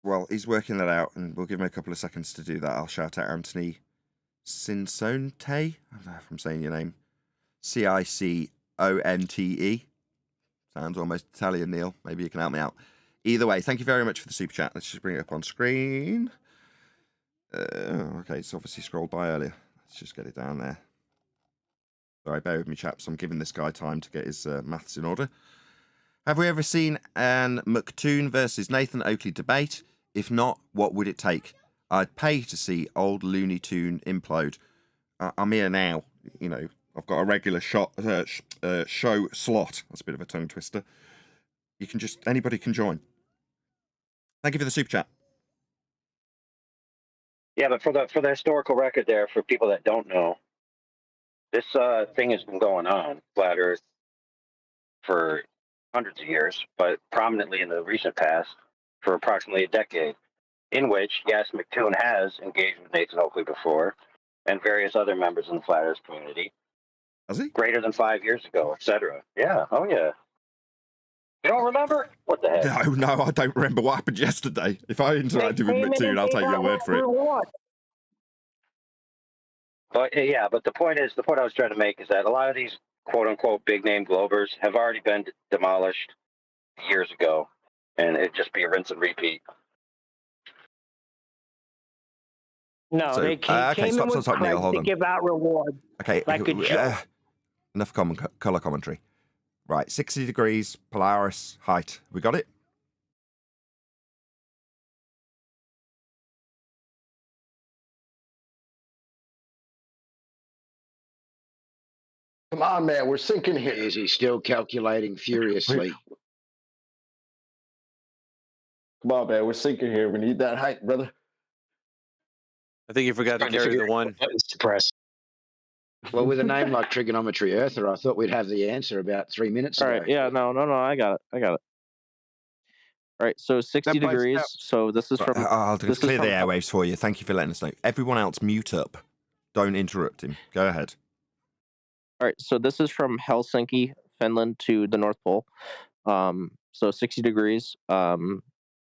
Well, he's working that out, and we'll give him a couple of seconds to do that. I'll shout out Anthony Cinsonte. I don't know if I'm saying your name. Ciconte. Sounds almost Italian, Neil. Maybe you can help me out. Either way, thank you very much for the super chat. Let's just bring it up on screen. Okay, it's obviously scrolled by earlier. Let's just get it down there. Sorry, bear with me, chaps. I'm giving this guy time to get his maths in order. Have we ever seen an McToon versus Nathan Oakley debate? If not, what would it take? I'd pay to see old Looney Tune implode. I'm here now. You know, I've got a regular show slot. That's a bit of a tongue twister. Anybody can join. Thank you for the super chat. Yeah, but for the historical record there, for people that don't know, this thing has been going on, flat Earth, for hundreds of years, but prominently in the recent past for approximately a decade, in which, yes, McToon has engaged with Nathan Oakley before and various other members in the flat Earth community. Has he? Greater than 5 years ago, etc. Yeah, oh yeah. You don't remember? What the heck? No, I don't remember what happened yesterday. If I interacted with McToon, I'll take your word for it. But yeah, but the point I was trying to make is that a lot of these quote unquote big name Globers have already been demolished years ago, and it'd just be a rinse and repeat. No, they came in with Neil, to give out reward. Okay, like a joke. Enough color commentary. Right, 60 degrees, Polaris, height. We got it? Come on, man, we're sinking here. Is he still calculating furiously? Come on, man, we're sinking here. We need that height, brother. I think you forgot to carry the one. Press. Well, with a name like Trigonometry Earther, I thought we'd have the answer about 3 minutes ago. All right, yeah, no, I got it. All right, so 60 degrees. So this is from. I'll just clear the airwaves for you. Thank you for letting us know. Everyone else, mute up. Don't interrupt him. Go ahead. All right, so this is from Helsinki, Finland to the North Pole. So 60 degrees.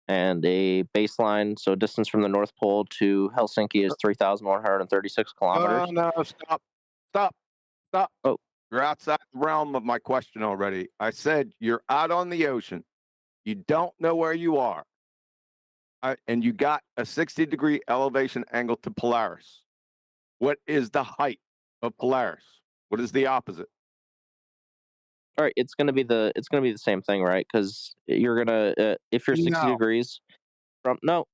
and a baseline, so distance from the North Pole to Helsinki is 3,136 kilometers. No, stop. Oh. You're outside the realm of my question already. I said you're out on the ocean. You don't know where you are. And you got a 60-degree elevation angle to Polaris. What is the height of Polaris? What is the opposite? All right, it's gonna be the same thing, right? Because you're gonna if you're 60 degrees from hold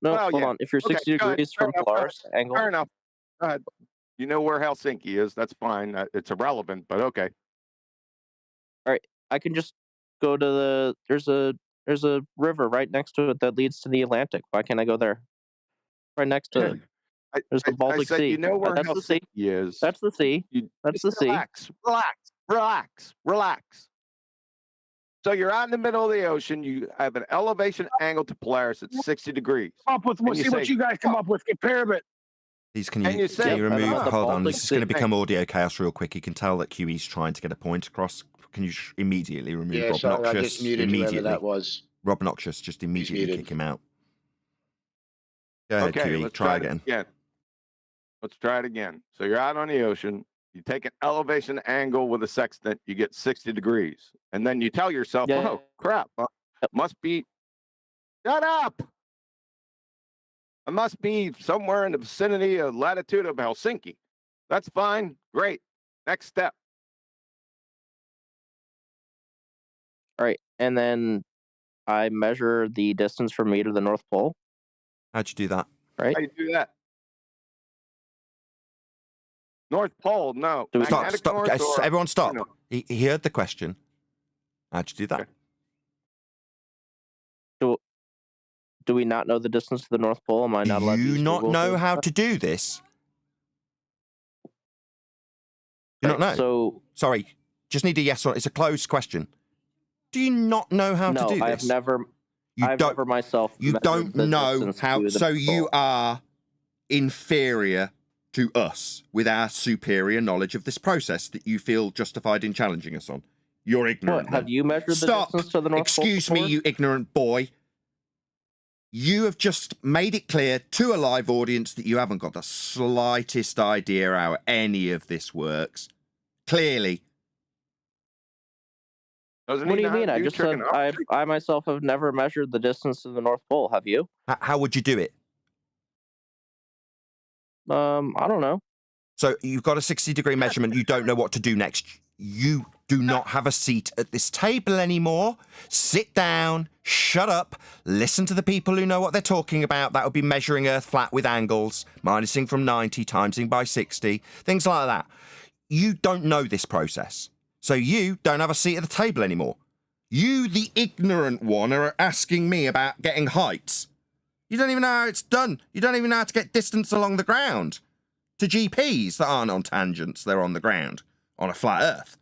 on. If you're 60 degrees from Polaris angle, fair enough. Go ahead. You know where Helsinki is. That's fine. It's irrelevant, but okay. All right, I can just go to there's a river right next to it that leads to the Atlantic. Why can't I go there? Right next to it. There's the Baltic Sea. You know where That's the sea. Helsinki is. That's the sea. That's the sea. Relax. So you're out in the middle of the ocean. You have an elevation angle to Polaris at 60 degrees. See what you guys come up with. Compare it. Please, can you remove? Hold on, this is going to become audio chaos real quick. You can tell that QE's trying to get a point across. Can you immediately remove Rob sorry, Noxious? I just muted whoever that was. Rob Noxious, just immediately kick him out. Go ahead, Okay, QE. let's Try again. Let's try it again. So you're out on the ocean. You take an elevation angle with a sextant. You get 60 degrees, and then you tell yourself, "Oh crap! It must be." Shut up! I must be somewhere in the vicinity of latitude of Helsinki. That's fine. Great. Next step. All right, and then I measure the distance from me to the North Pole. How'd you do that? Right. How do you do that? North Pole, no. Stop. North or, Everyone stop. You know. He heard the question. How'd you do that? Do we not know the distance to the North Pole? Am I not allowed to use not Google know how to do this? Do you not know? So sorry, just need a yes or it's a closed question. Do you not know how to do this? No, I've never myself. You don't know how. So you are inferior to us with our superior knowledge of this process that you feel justified in challenging us on. You're ignorant. What, have you measured the distance to the North Pole? Excuse me, you ignorant boy. You have just made it clear to a live audience that you haven't got the slightest idea how any of this works. Clearly. What do you mean? I just said I myself have never measured the distance to the North Pole. Have you? How would you do it? I don't know. So you've got a 60-degree measurement. You don't know what to do next. You do not have a seat at this table anymore. Sit down, shut up, listen to the people who know what they're talking about. That would be measuring Earth flat with angles, minusing from 90, timesing by 60, things like that. You don't know this process. So you don't have a seat at the table anymore. You, the ignorant one, are asking me about getting heights. You don't even know how it's done. You don't even know how to get distance along the ground. To GPs that aren't on tangents, they're on the ground, on a flat Earth.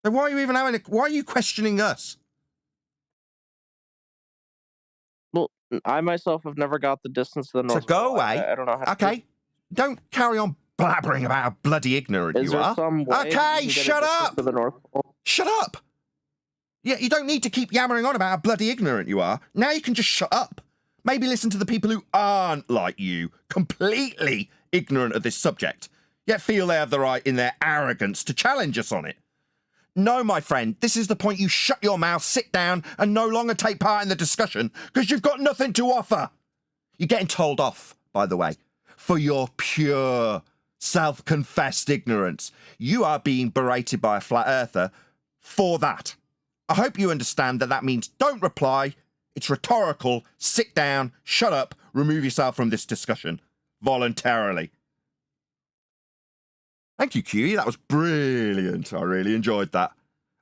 So why are you questioning us? Well, I myself have never got the distance to the North Pole. So go away. I don't know how Okay. Don't carry on blabbering about how bloody ignorant you are. Okay, shut up. To the North Pole? Shut up. Yeah, you don't need to keep yammering on about how bloody ignorant you are. Now you can just shut up. Maybe listen to the people who aren't like you, completely ignorant of this subject, yet feel they have the right in their arrogance to challenge us on it. No, my friend, this is the point. You shut your mouth, sit down, and no longer take part in the discussion because you've got nothing to offer. You're getting told off, by the way, for your pure, self-confessed ignorance. You are being berated by a flat earther for that. I hope you understand that means don't reply. It's rhetorical. Sit down, shut up, remove yourself from this discussion voluntarily. Thank you, QE. That was brilliant. I really enjoyed that.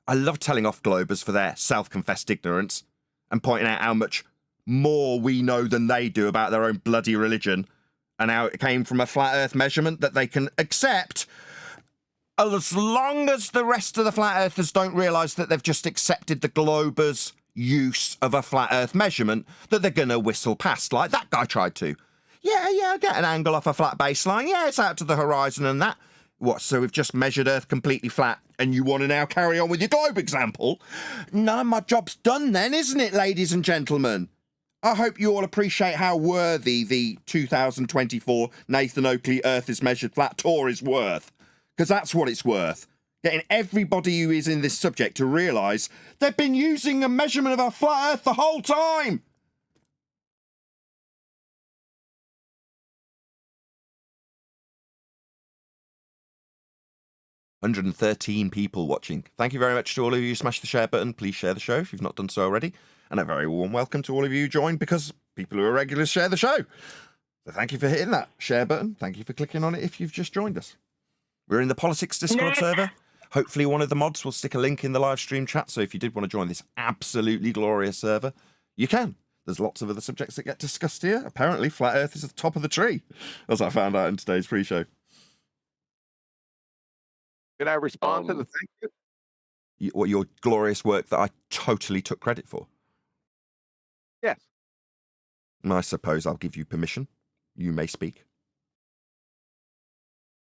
I love telling off Globers for their self-confessed ignorance and pointing out how much more we know than they do about their own bloody religion and how it came from a flat Earth measurement that they can accept as long as the rest of the flat Earthers don't realise that they've just accepted the Globers' use of a flat Earth measurement that they're going to whistle past, like that guy tried to. Yeah, get an angle off a flat baseline. Yeah, it's out to the horizon and that. What, so we've just measured Earth completely flat and you want to now carry on with your globe example? No, my job's done then, isn't it, ladies and gentlemen? I hope you all appreciate how worthy the 2024 Nathan Oakley Earth is Measured Flat tour is worth. Because that's what it's worth. Getting everybody who is in this subject to realise they've been using a measurement of a flat Earth the whole time. "113 people watching. Thank you very much to all of you who smashed the share button. Please share the show if you've not done so already. And a very warm welcome to all of you who joined because people who are regulars share the show. So thank you for hitting that share button. Thank you for clicking on it if you've just joined us. We're in the Politics Discord server. Hopefully one of the mods will stick a link in the live stream chat, so if you did want to join this absolutely glorious server, you can. There's lots of other subjects that get discussed here. Apparently, Flat Earth is at the top of the tree, as I found out in today's pre-show. Can I respond to the thank you? What, your glorious work that I totally took credit for? Yes. I suppose I'll give you permission. You may speak.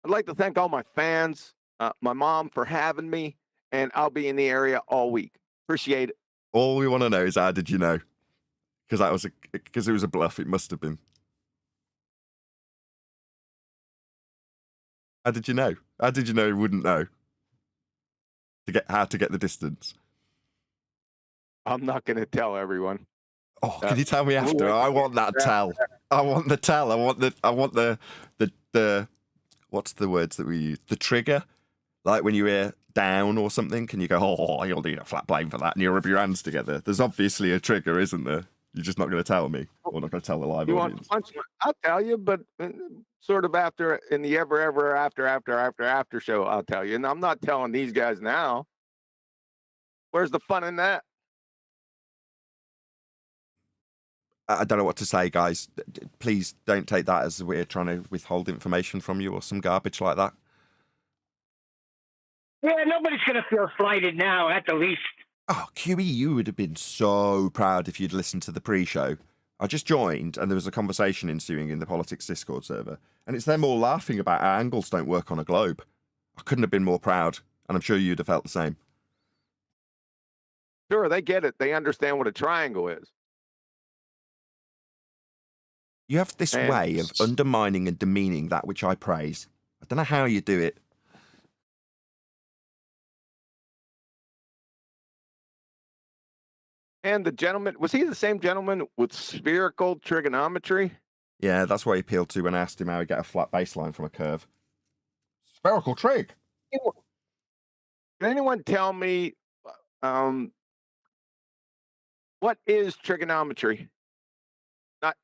I'd like to thank all my fans, my mom for having me, and I'll be in the area all week. Appreciate it. All we want to know is how did you know? Because it was a bluff. It must have been. How did you know? How did you know you wouldn't know? How to get the distance? I'm not going to tell everyone. Oh, can you tell me after? I want that tell. I want the tell. I want the what's the words that we use? The trigger, like when you hear down or something, can you go, oh, you'll need a flat plane for that, and you rub your hands together? There's obviously a trigger, isn't there? You're just not going to tell me, or not going to tell the live audience. I'll tell you, but sort of after in the ever after show, I'll tell you. And I'm not telling these guys now. Where's the fun in that? I don't know what to say, guys. Please don't take that as we're trying to withhold information from you or some garbage like that. Yeah, nobody's going to feel slighted now, at the least. Oh, QE, you would have been so proud if you'd listened to the pre-show. I just joined, and there was a conversation ensuing in the Politics Discord server, and it's them all laughing about how angles don't work on a globe. I couldn't have been more proud, and I'm sure you'd have felt the same. Sure, they get it. They understand what a triangle is. You have this way of undermining and demeaning that which I praise. I don't know how you do it. And the gentleman, was he the same gentleman with spherical trigonometry? Yeah, that's what he appealed to when I asked him how he get a flat baseline from a curve. Spherical trig. Can anyone tell me what is trigonometry?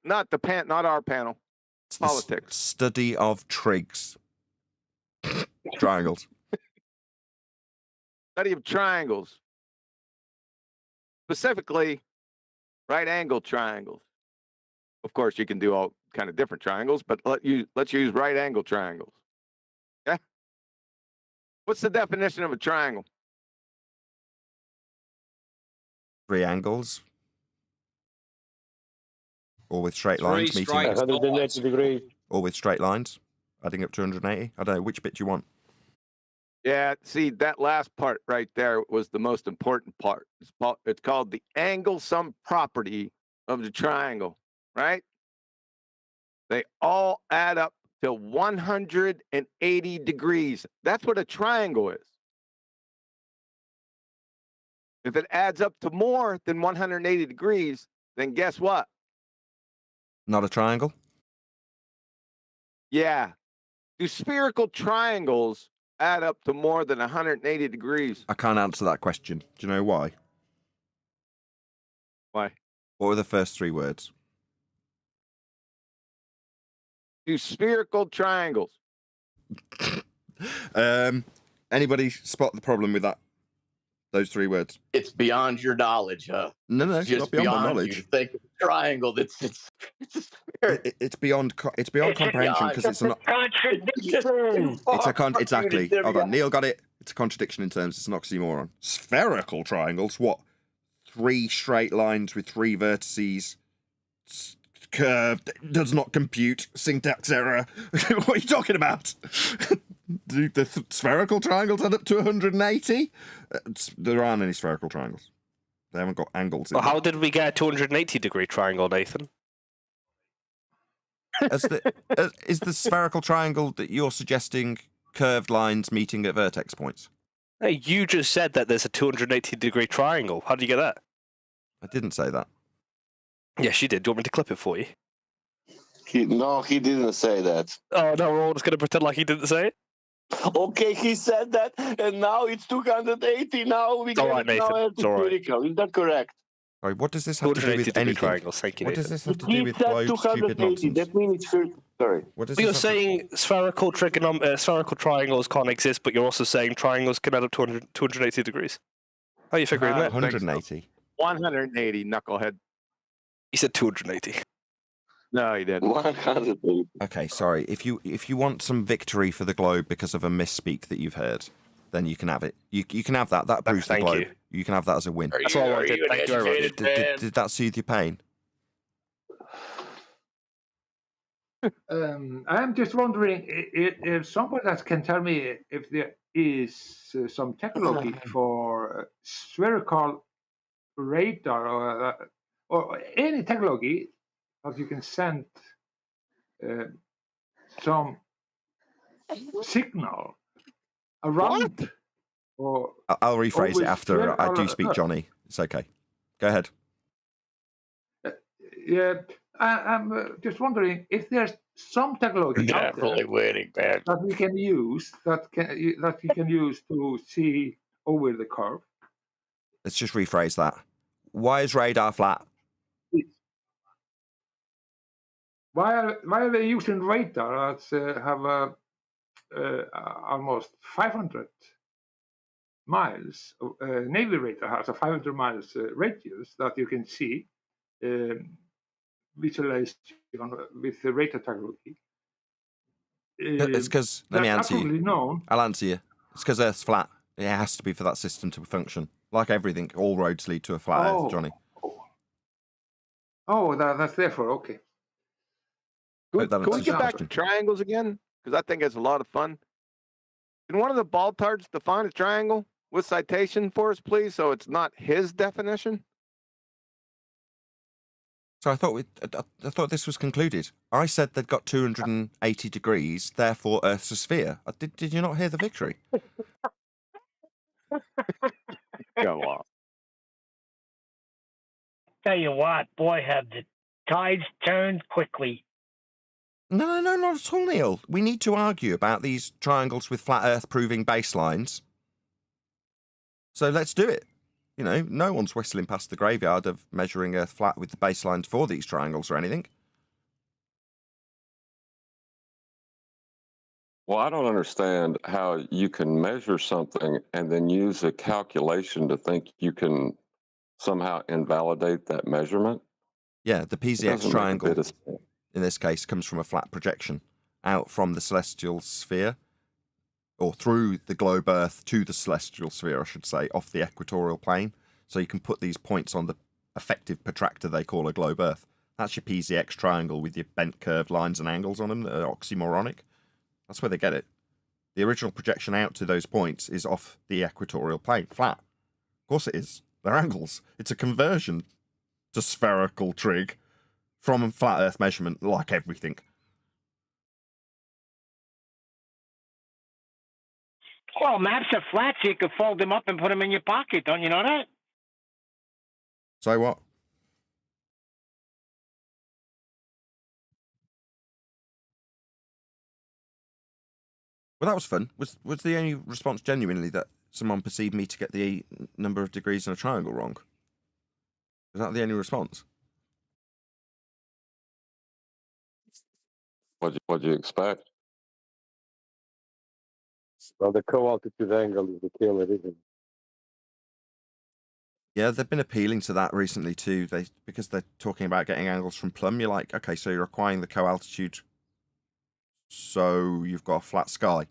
Not our panel. It's Politics. Study of trigs. Triangles. Study of triangles. Specifically, right angle triangles. Of course, you can do all kind of different triangles, but let's use right angle triangles. Yeah. What's the definition of a triangle? Three angles. Or with straight lines meeting. 180 degrees. Or with straight lines, adding up to 180. I don't know, which bit do you want? Yeah, see, that last part right there was the most important part. It's called the angle sum property of the triangle, right? They all add up to 180 degrees. That's what a triangle is. If it adds up to more than 180 degrees, then guess what? Not a triangle? Yeah. Do spherical triangles add up to more than 180 degrees? I can't answer that question. Do you know why? Why? What were the first three words? Do spherical triangles. Anybody spot the problem with that? Those three words. It's beyond your knowledge, huh? No, It's just not beyond my knowledge. You to think of a triangle. It's a spirit. It's beyond comprehension because it's not. Exactly. Hold on, Neil got it. It's a contradiction in terms. It's an oxymoron. Spherical triangles. What? Three straight lines with three vertices. Curved. Does not compute. Syntax error. What are you talking about? Do the spherical triangles add up to 180? There aren't any spherical triangles. They haven't got angles in Well, how did we get a 280-degree triangle, Nathan? is the spherical triangle that you're suggesting curved lines meeting at vertex points? Hey, you just said that there's a 280-degree triangle. How did you get that? I didn't say that. Yes, you did. Do you want me to clip it for you? No, he didn't say that. Oh, no, we're all just going to pretend like he didn't say it? Okay, he said that, and now it's 280. Now we All right, get it now Nathan. as It's all right. spherical. Is that correct? Sorry, what does this have to do with 280-degree anything? triangles. Thank you, What Nathan. does this have to do He with said globe stupid 280. nonsense? That means it's sorry. What does You're this have to- saying spherical triangles can't exist, but you're also saying triangles can add up to 280 degrees. How are you figuring that? 180. 180, knucklehead. He said 280. No, he didn't. 180. Okay, sorry. If you want some victory for the globe because of a misspeak that you've heard, then you can have it. You can have that. That proves the Thank globe. you. You can have that as a win. That's all I wanted. Thank you very much. Did that soothe your pain? I am just wondering if somebody else can tell me if there is some technology for spherical radar or any technology that you can send some signal around. Or I'll rephrase it with after I do spherical- speak, Johnny. It's okay. Go ahead. Yeah, I'm just wondering if there's some technology out there waiting, man. that we can use that you can use to see over the curve. Let's just rephrase that. Why is radar flat? Why are they using radar that have almost 500 miles? Navy radar has a 500 miles radius that you can see visualized with the radar technology. It's because, let me answer you. Known. I'll answer you. It's because Earth's flat. It has to be for that system to function. Like everything, all roads lead to a flat Earth, Johnny. Oh, that's therefore, okay. Can we get back to triangles again? Because I think it's a lot of fun. Can one of the baltards define a triangle with citation for us, please, so it's not his definition? So I thought this was concluded. I said they'd got 280 degrees, therefore Earth's a sphere. Did you not hear the victory? Go on. Tell you what, boy, have the tides turned quickly. No, not at all, Neil. We need to argue about these triangles with flat Earth proving baselines. So let's do it. You know, no one's whistling past the graveyard of measuring Earth flat with the baselines for these triangles or anything. Well, I don't understand how you can measure something and then use a calculation to think you can somehow invalidate that measurement. Yeah, the PZX Doesn't make a triangle, bit of sense. in this case, comes from a flat projection out from the celestial sphere, or through the globe Earth to the celestial sphere, I should say, off the equatorial plane. So you can put these points on the effective protractor they call a globe Earth. That's your PZX triangle with your bent curved lines and angles on them that are oxymoronic. That's where they get it. The original projection out to those points is off the equatorial plane, flat. Of course it is. They're angles. It's a conversion to spherical trig from flat Earth measurement, like everything. Well, maps are flat, so you can fold them up and put them in your pocket. Don't you know that? So what? Well, that was fun. Was the only response genuinely that someone perceived me to get the number of degrees in a triangle wrong? Was that the only response? What'd you expect? Well, the co-altitude angle is the killer, isn't it? Yeah, they've been appealing to that recently too. Because they're talking about getting angles from Plum. You're like, okay, so you're acquiring the co-altitude, so you've got a flat sky,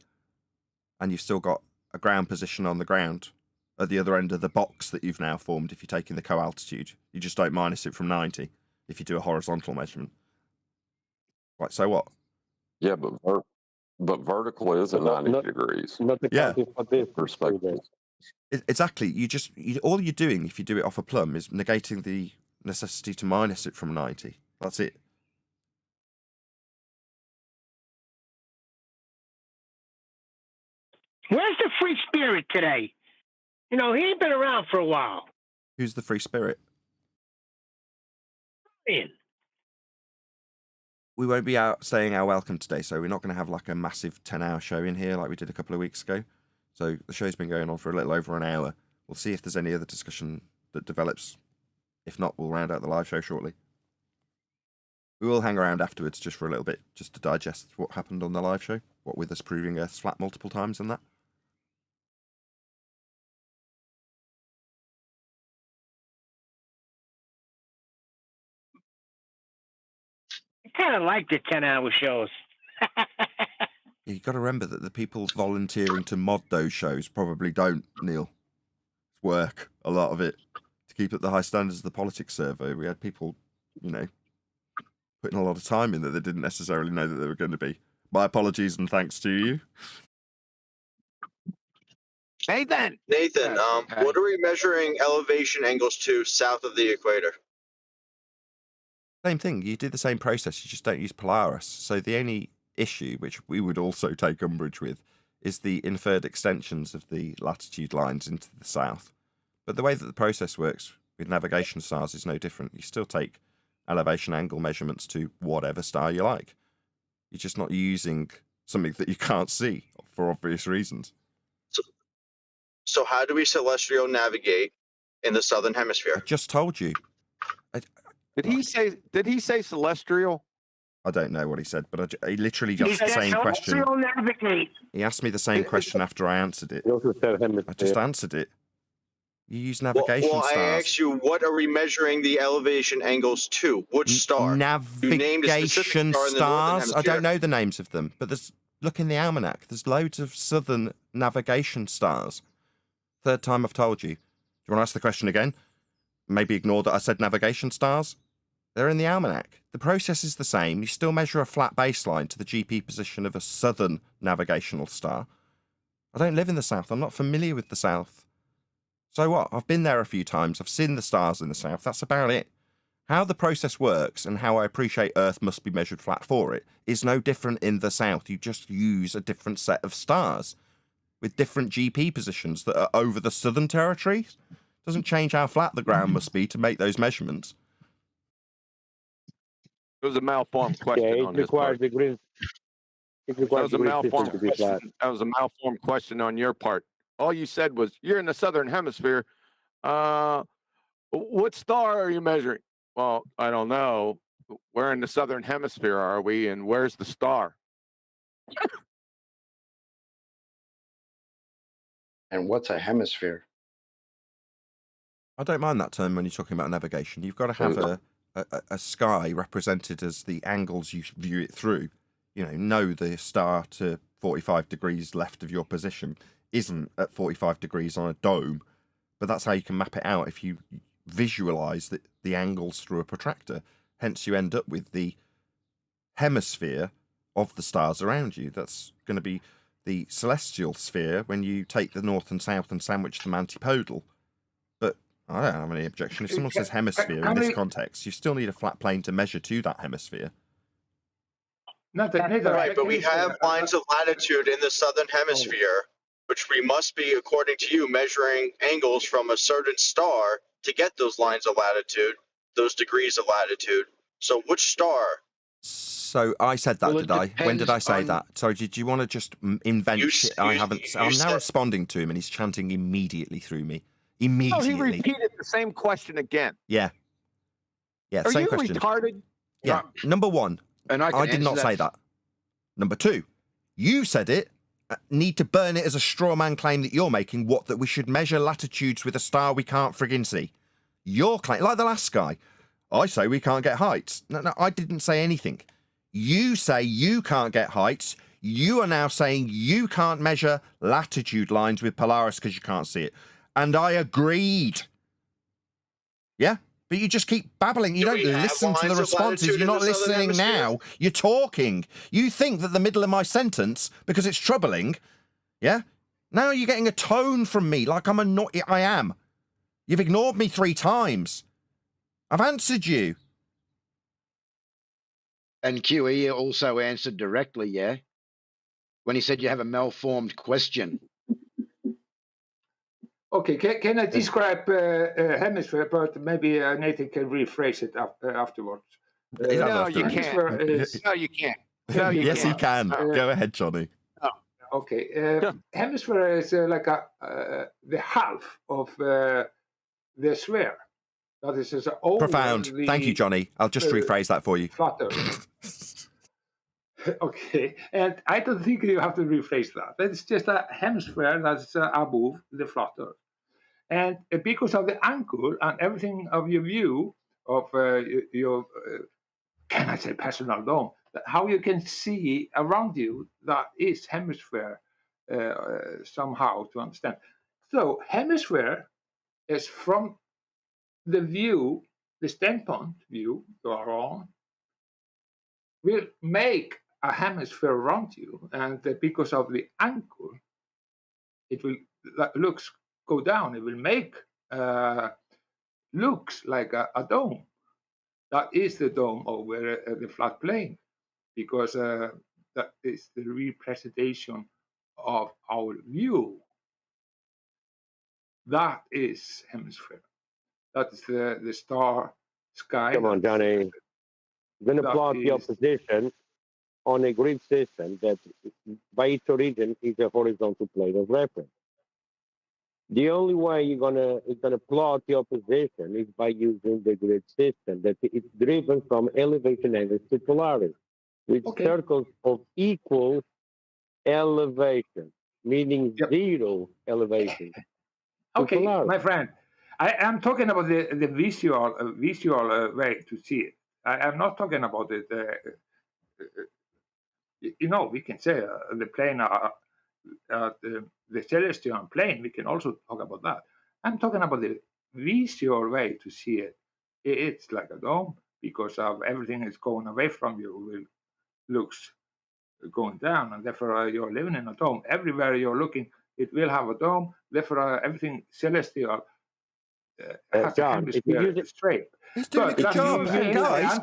and you've still got a ground position on the ground at the other end of the box that you've now formed. If you're taking the co-altitude, you just don't minus it from 90 if you do a horizontal measurement. Right, so what? Yeah, but vertical is at 90 degrees. Not the Yeah. what this Perspective. Exactly. All you're doing if you do it off a plumb is negating the necessity to minus it from 90. That's it. Where's the free spirit today? You know, he ain't been around for a while. Who's the free spirit? Ian. We won't be out saying our welcome today, so we're not going to have like a massive 10-hour show in here like we did a couple of weeks ago. So the show's been going on for a little over an hour. We'll see if there's any other discussion that develops. If not, we'll round out the live show shortly. We will hang around afterwards just for a little bit, just to digest what happened on the live show, what with us proving Earth's flat multiple times and that. I kind of like the 10-hour shows. You've got to remember that the people volunteering to mod those shows probably don't, Neil. It's work, a lot of it, to keep at the high standards of the politics survey. We had people, you know, putting a lot of time in that they didn't necessarily know that they were going to be. My apologies and thanks to you. Nathan, what are we measuring elevation angles to south of the equator? Same thing. You do the same process. You just don't use Polaris. So the only issue, which we would also take umbrage with, is the inferred extensions of the latitude lines into the south. But the way that the process works with navigation stars is no different. You still take elevation angle measurements to whatever star you like. You're just not using something that you can't see for obvious reasons. So how do we celestial navigate in the southern hemisphere? I just told you. Did he say celestial? I don't know what he said, but he literally asked the same question. He asked me the same question after I answered it. I just answered it. You use navigation stars. I asked you, what are we measuring the elevation angles to? Which star? Navigation stars? I don't know the names of them, but look in the almanac. There's loads of southern navigation stars. Third time I've told you. Do you want to ask the question again? Maybe ignore that I said navigation stars? They're in the almanac. The process is the same. You still measure a flat baseline to the GP position of a southern navigational star. I don't live in the south. I'm not familiar with the south. So what? I've been there a few times. I've seen the stars in the south. That's about it. How the process works and how I appreciate Earth must be measured flat for it is no different in the south. You just use a different set of stars with different GP positions that are over the southern territories. Doesn't change how flat the ground must be to make those measurements. It was a malformed question on his part. That was a malformed question. That was a malformed question on your part. All you said was, "You're in the southern hemisphere. What star are you measuring?" Well, I don't know. Where in the southern hemisphere are we, and where's the star? And what's a hemisphere? I don't mind that term when you're talking about navigation. You've got to have a sky represented as the angles you view it through. You know the star to 45 degrees left of your position isn't at 45 degrees on a dome, but that's how you can map it out if you visualize the angles through a protractor. Hence, you end up with the hemisphere of the stars around you. That's going to be the celestial sphere when you take the north and south and sandwich them antipodal. But I don't have any objection. If someone says hemisphere in this context, you still need a flat plane to measure to that hemisphere. Right, but we have lines of latitude in the southern hemisphere, which we must be, according to you, measuring angles from a certain star to get those lines of latitude, those degrees of latitude. So which star? So I said that, did I? When did I say that? Sorry, did you want to just invent shit? I haven't. I'm now responding to him, and he's chanting immediately through me. Immediately. No, he repeated the same question again. Yeah. Yeah, Are same you question. retarded? Yeah. Number one, and I did not say that. Number two, you said it. Need to burn it as a straw man claim that you're making. What, that we should measure latitudes with a star we can't friggin' see? Your claim, like the last guy. I say we can't get heights. No, I didn't say anything. You say you can't get heights. You are now saying you can't measure latitude lines with Polaris because you can't see it. And I agreed. Yeah? But you just keep babbling. You don't listen to the responses. You're not listening now. You're talking. You think that the middle of my sentence, because it's troubling, yeah? Now you're getting a tone from me like I'm annoyed. I am. You've ignored me 3 times. I've answered you. And QE also answered directly, yeah? When he said you have a malformed question. Okay, can I describe hemisphere, but maybe Nathan can rephrase it afterwards. No, you can't. No, you can't. No, you yes, can't. he can. Go ahead, Johnny. Okay, hemisphere is like the half of the sphere. That is over Profound. Thank you, Johnny. I'll just rephrase that for you. Flat Earth. Okay, and I don't think you have to rephrase that. It's just a hemisphere that's above the flat Earth. And because of the angle and everything of your view of your, can I say personal dome, how you can see around you, that is hemisphere somehow to understand. So hemisphere is from the view, the standpoint view you are on, will make a hemisphere around you, and because of the angle, it will go down. It will make looks like a dome. That is the dome over the flat plane, because that is the representation of our view. That is hemisphere. That is the star sky. Come on, Johnny. You're going to plot your position on a grid system that, by its origin, is a horizontal plane of reference. The only way you're gonna plot your position is by using the grid system that it's driven from elevation angles to Polaris, with circles of equal elevation, meaning zero elevation. Okay, my friend, I am talking about the visual way to see it. I am not talking about it. We can say the plane, the celestial plane. We can also talk about that. I'm talking about the visual way to see it. It's like a dome because of everything is going away from you. Looks going down, and therefore you're living in a dome. Everywhere you're looking, it will have a dome. Therefore, everything celestial has a hemisphere straight. He's doing a good job, guys.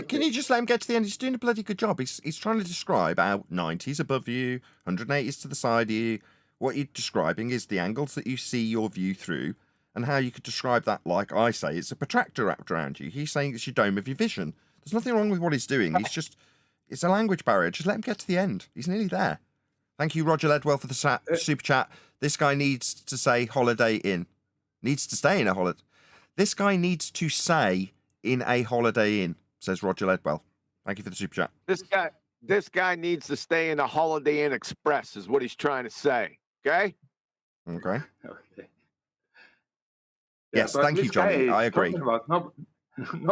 Can you just let him get to the end? He's doing a bloody good job. He's trying to describe how 90's above you, 180's to the side of you. What you're describing is the angles that you see your view through, and how you could describe that, like I say, it's a protractor wrapped around you. He's saying it's your dome of your vision. There's nothing wrong with what he's doing. It's a language barrier. Just let him get to the end. He's nearly there. Thank you, Roger Ledwell, for the super chat. This guy needs to say Holiday Inn. Needs to stay in a holiday. This guy needs to say in a Holiday Inn, says Roger Ledwell. Thank you for the super chat. This guy needs to stay in a Holiday Inn Express, is what he's trying to say. Okay? Okay. Okay. Yes, thank you, Johnny. I agree.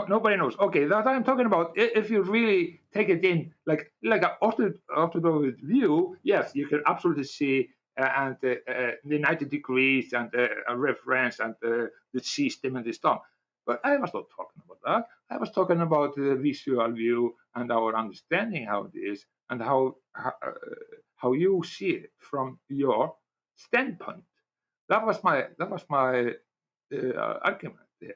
Nobody knows. Okay, that I'm talking about. If you really take it in, like an orthodox view, yes, you can absolutely see and the 90 degrees and a reference and the system and the stuff. But I was not talking about that. I was talking about the visual view and our understanding how it is and how you see it from your standpoint. That was my argument there.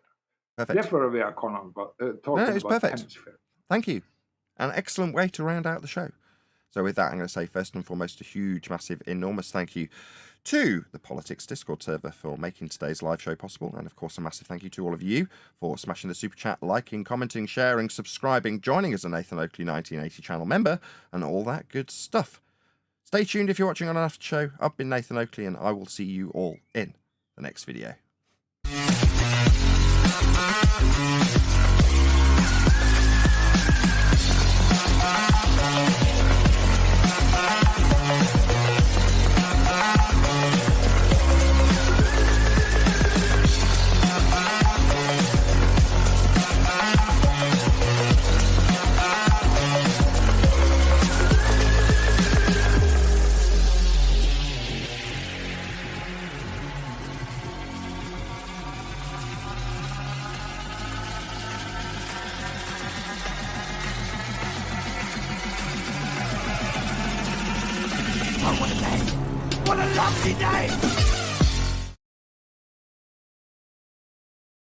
Perfect. Therefore, we are talking about perfect. hemisphere. Thank you. An excellent way to round out the show. So with that, I'm going to say first and foremost a huge, massive, enormous thank you to the Politics Discord server for making today's live show possible. And of course, a massive thank you to all of you for smashing the super chat, liking, commenting, sharing, subscribing, joining as a Nathan Oakley 1980 channel member, and all that good stuff. Stay tuned if you're watching on an after show. I've been Nathan Oakley, and I will see you all in the next video. I want to bang. What a lovely day!